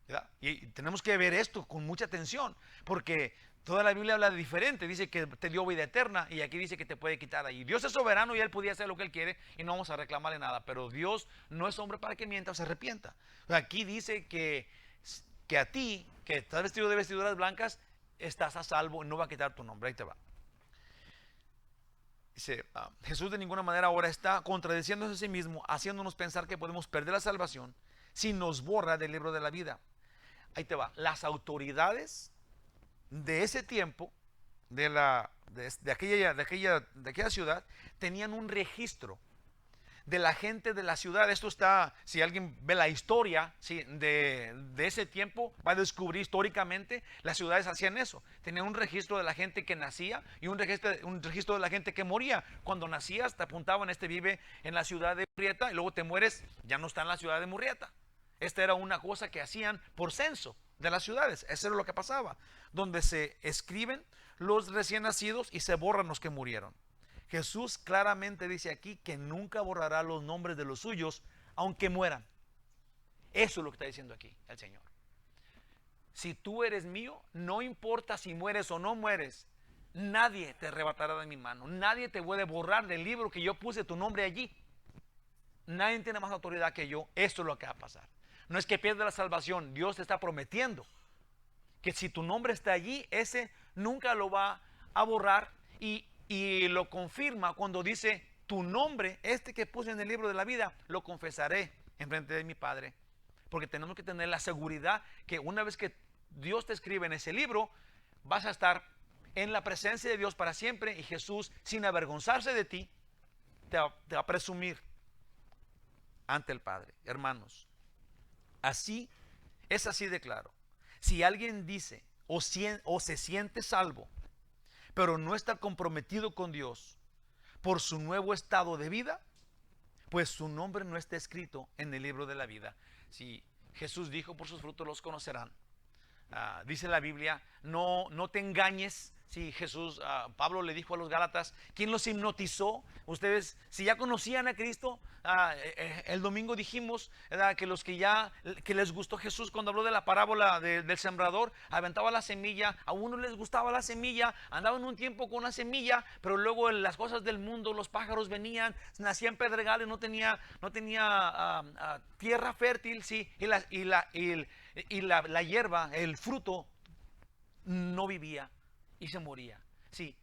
¿Verdad? Y tenemos que ver esto con mucha atención, porque toda la Biblia habla de diferente. Dice que te dio vida eterna y aquí dice que te puede quitar ahí. Dios es soberano y Él podía hacer lo que Él quiere y no vamos a reclamarle nada, pero Dios no es hombre para que mienta o se arrepienta. Aquí dice que a ti, que estás vestido de vestiduras blancas, estás a salvo y no va a quitar tu nombre. Ahí te va. Dice, Jesús de ninguna manera ahora está contradiciéndose a sí mismo, haciéndonos pensar que podemos perder la salvación si nos borra del libro de la vida. Ahí te va. Las autoridades de ese tiempo, de aquella ciudad, tenían un registro de la gente de la ciudad. Esto está, si alguien ve la historia, ¿sí?, de ese tiempo, va a descubrir históricamente las ciudades hacían eso. Tenían un registro de la gente que nacía y un registro de la gente que moría. Cuando nacías te apuntaban: este vive en la ciudad de Murrieta, y luego te mueres, ya no está en la ciudad de Murrieta. Esta era una cosa que hacían por censo de las ciudades. Eso era lo que pasaba, donde se escriben los recién nacidos y se borran los que murieron. Jesús claramente dice aquí que nunca borrará los nombres de los suyos, aunque mueran. Eso es lo que está diciendo aquí el Señor. Si tú eres mío, no importa si mueres o no mueres, nadie te arrebatará de mi mano. Nadie te puede borrar del libro que yo puse tu nombre allí. Nadie tiene más autoridad que yo. Esto es lo que va a pasar. No es que pierdas la salvación. Dios te está prometiendo que si tu nombre está allí, ese nunca lo va a borrar. y lo confirma cuando dice, tu nombre, este que puse en el libro de la vida, lo confesaré en frente de mi Padre. Porque tenemos que tener la seguridad que una vez que Dios te escribe en ese libro, vas a estar en la presencia de Dios para siempre, y Jesús, sin avergonzarse de ti, te va a presumir ante el Padre. Hermanos, así es, así de claro. Si alguien dice o se siente salvo, pero no está comprometido con Dios por su nuevo estado de vida, pues su nombre no está escrito en el libro de la vida. Si Jesús dijo, por sus frutos los conocerán. Dice la Biblia, no te engañes. Si Jesús, Pablo le dijo a los Gálatas, ¿quién los hipnotizó? Ustedes, si ya conocían a Cristo, el domingo dijimos que los que les gustó Jesús cuando habló de la parábola del sembrador, aventaba la semilla, a uno les gustaba la semilla, andaban un tiempo con la semilla, pero luego las cosas del mundo, los pájaros venían, nacían pedregales, no tenía tierra fértil, sí, y la hierba, el fruto, no vivía y se moría. Sí,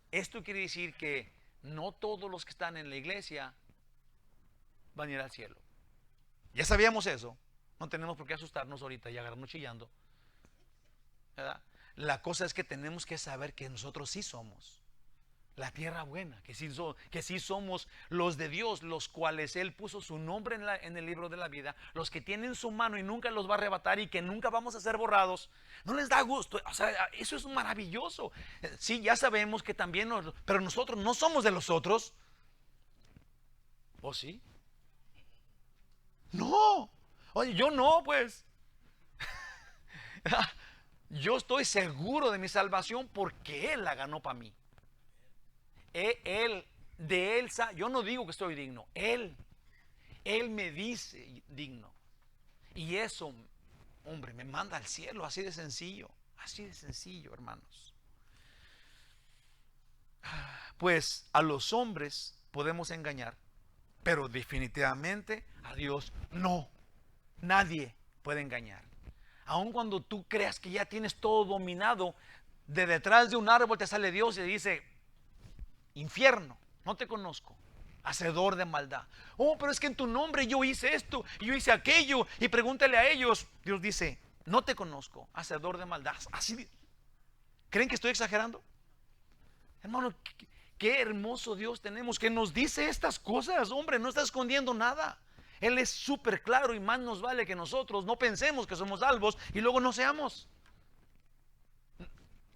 esto quiere decir que no todos los que están en la iglesia van a ir al cielo. Ya sabíamos eso. No tenemos por qué asustarnos ahorita y agarrarnos chillando, ¿verdad? La cosa es que tenemos que saber que nosotros sí somos la tierra buena, que sí somos los de Dios, los cuales Él puso su nombre en el libro de la vida, los que tienen su mano y nunca los va a arrebatar y que nunca vamos a ser borrados. No les da gusto, o sea, eso es maravilloso. Sí, ya sabemos que también, pero nosotros no somos de los otros. ¿O sí? No, oye, yo no, pues. Yo estoy seguro de mi salvación porque Él la ganó para mí. Yo no digo que estoy digno, Él me dice digno. Y eso, hombre, me manda al cielo, así de sencillo, hermanos. Pues a los hombres podemos engañar, pero definitivamente a Dios no. Nadie puede engañar. Aun cuando tú creas que ya tienes todo dominado, de detrás de un árbol te sale Dios y dice, infierno, no te conozco, hacedor de maldad. Oh, pero es que en tu nombre yo hice esto y yo hice aquello, y pregúntale a ellos. Dios dice, no te conozco, hacedor de maldad. Así, ¿creen que estoy exagerando? Hermano, qué hermoso Dios tenemos, que nos dice estas cosas. Hombre, no está escondiendo nada. Él es súper claro, y más nos vale que nosotros no pensemos que somos salvos y luego no seamos.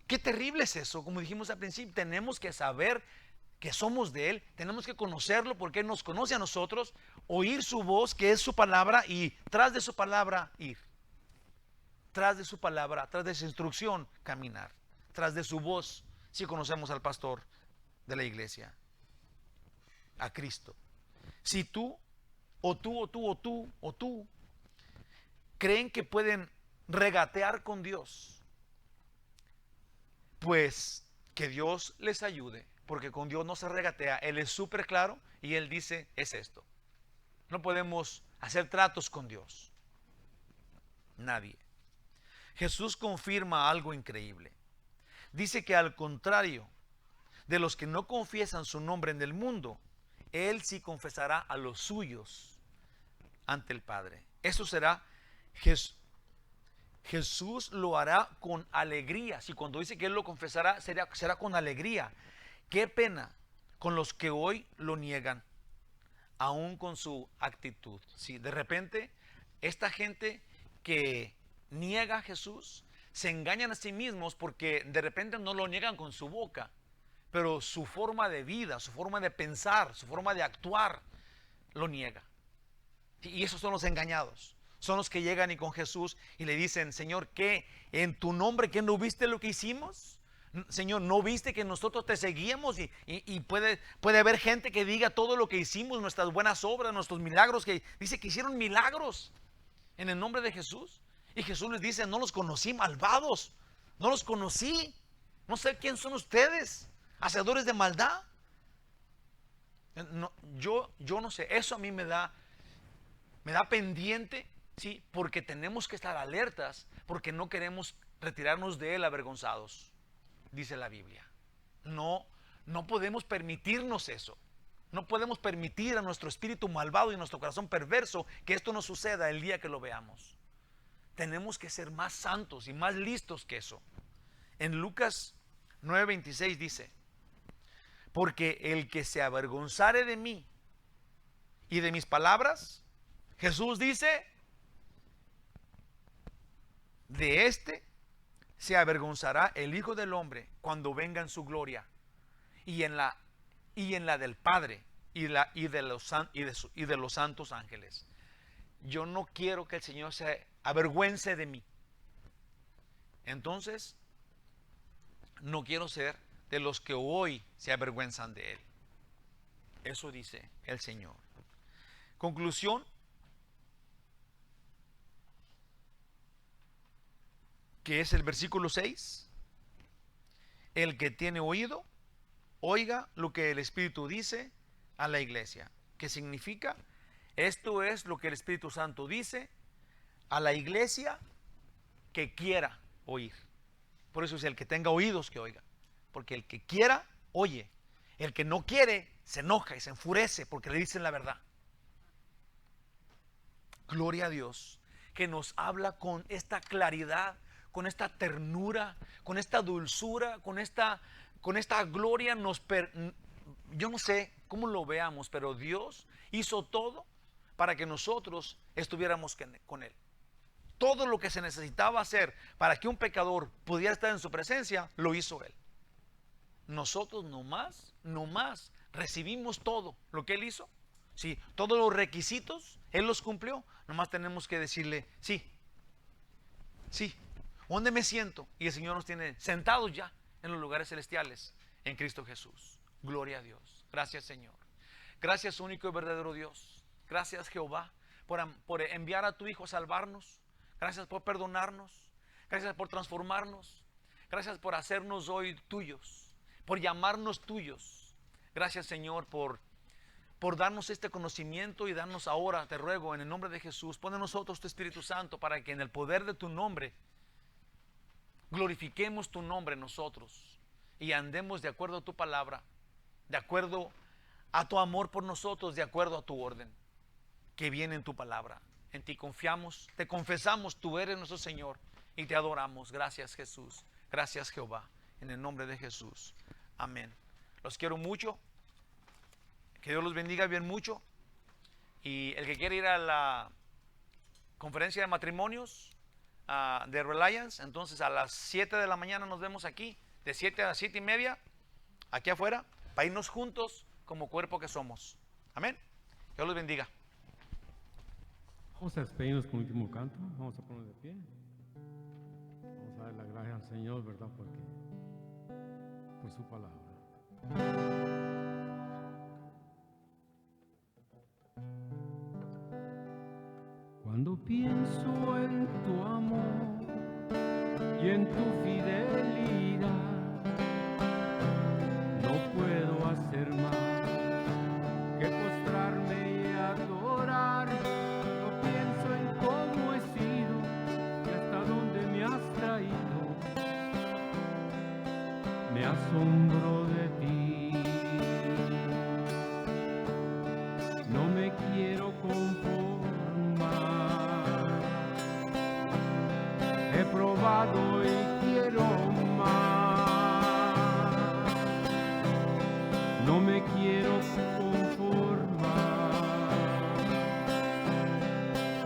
Qué terrible es eso. Como dijimos al principio, tenemos que saber que somos de Él, tenemos que conocerlo porque Él nos conoce a nosotros, oír su voz, que es su palabra, y tras de su palabra ir. Tras de su palabra, tras de su instrucción, caminar. Tras de su voz, si conocemos al pastor de la iglesia, a Cristo. Si tú creen que pueden regatear con Dios, pues que Dios les ayude, porque con Dios no se regatea. Él es súper claro y Él dice, es esto. No podemos hacer tratos con Dios. Nadie. Jesús confirma algo increíble. Dice que al contrario de los que no confiesan su nombre en el mundo, Él sí confesará a los suyos ante el Padre. Eso será Jesús lo hará con alegría. Si cuando dice que Él lo confesará, será con alegría. Qué pena con los que hoy lo niegan, aún con su actitud. Si de repente esta gente que niega a Jesús se engañan a sí mismos, porque de repente no lo niegan con su boca, pero su forma de vida, su forma de pensar, su forma de actuar lo niega. Y esos son los engañados. Son los que llegan y con Jesús y le dicen, Señor, ¿qué? ¿En tu nombre qué no viste lo que hicimos? Señor, ¿no viste que nosotros te seguíamos? Y puede haber gente que diga todo lo que hicimos, nuestras buenas obras, nuestros milagros, que dice que hicieron milagros en el nombre de Jesús. Y Jesús les dice, no los conocí, malvados, no los conocí, no sé quién son ustedes, hacedores de maldad. No, yo no sé, eso a mí me da pendiente, sí, porque tenemos que estar alertas, porque no queremos retirarnos de Él avergonzados, dice la Biblia. no podemos permitirnos eso. No podemos permitir a nuestro espíritu malvado y a nuestro corazón perverso que esto nos suceda el día que lo veamos. Tenemos que ser más santos y más listos que eso. En Lucas 9:26 dice: porque el que se avergonzare de mí y de mis palabras, Jesús dice, de este se avergonzará el Hijo del Hombre cuando venga en su gloria y en la del Padre y de los santos ángeles. Yo no quiero que el Señor se avergüence de mí. Entonces, no quiero ser de los que hoy se avergüenzan de Él. Eso dice el Señor. Conclusión: que es el versículo 6. El que tiene oído, oiga lo que el Espíritu dice a la iglesia. ¿Qué significa? Esto es lo que el Espíritu Santo dice a la iglesia que quiera oír. Por eso es el que tenga oídos que oiga. Porque el que quiera, oye. El que no quiere, se enoja y se enfurece porque le dicen la verdad. Gloria a Dios, que nos habla con esta claridad, con esta ternura, con esta dulzura, con esta gloria. Yo no sé cómo lo veamos, pero Dios hizo todo para que nosotros estuviéramos con Él. Todo lo que se necesitaba hacer para que un pecador pudiera estar en su presencia, lo hizo Él. Nosotros nomás recibimos todo lo que Él hizo. Sí, todos los requisitos Él los cumplió. Nomás tenemos que decirle sí. ¿Dónde me siento? Y el Señor nos tiene sentados ya en los lugares celestiales en Cristo Jesús. Gloria a Dios. Gracias, Señor. Gracias, único y verdadero Dios. Gracias, Jehová, por enviar a tu Hijo a salvarnos. Gracias por perdonarnos. Gracias por transformarnos. Gracias por hacernos hoy tuyos, por llamarnos tuyos. Gracias, Señor, por darnos este conocimiento y darnos ahora, te ruego, en el nombre de Jesús, pon en nosotros tu Espíritu Santo para que en el poder de tu nombre glorifiquemos tu nombre en nosotros y andemos de acuerdo a tu palabra, de acuerdo a tu amor por nosotros, de acuerdo a tu orden que viene en tu palabra. En ti confiamos, te confesamos, tú eres nuestro Señor y te adoramos. Gracias, Jesús. Gracias, Jehová. En el nombre de Jesús. Amén. Los quiero mucho. Que Dios los bendiga bien mucho. Y el que quiere ir a la conferencia de matrimonios de Reliance, entonces a las 7 de la mañana nos vemos aquí, de 7 a 7 y media, aquí afuera, para irnos juntos como cuerpo que somos. Amén. Dios los bendiga. Vamos a despedirnos con el último canto. Vamos a poner de pie. Vamos a dar la gracia al Señor, ¿verdad? Por su palabra. Cuando pienso en tu amor y en tu fidelidad, no puedo hacer más que postrarme y adorar. No pienso en cómo he sido y hasta dónde me has traído. Me asombro de ti. No me quiero conformar. He probado y quiero más. No me quiero conformar.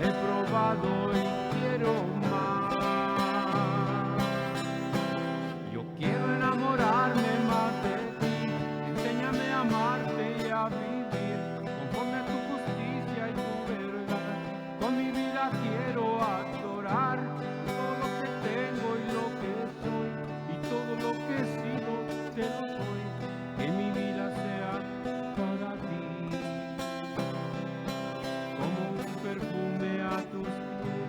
He probado y quiero más. Yo quiero enamorarme más de ti. Enséñame a amarte y a vivir conforme a tu justicia y tu verdad. Con mi vida quiero adorar todo lo que tengo y lo que soy, y todo lo que he sido te lo doy. Que mi vida sea para ti, como un perfume a tus pies.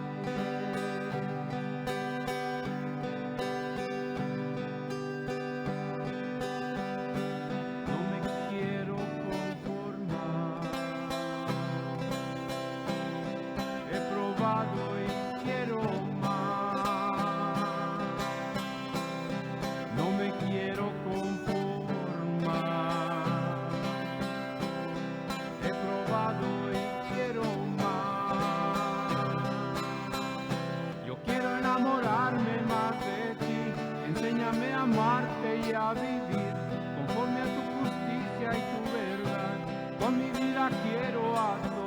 No me quiero conformar. He probado y quiero más. No me quiero conformar. Enséñame a amarte y a vivir conforme a tu justicia y tu verdad. Con mi vida quiero a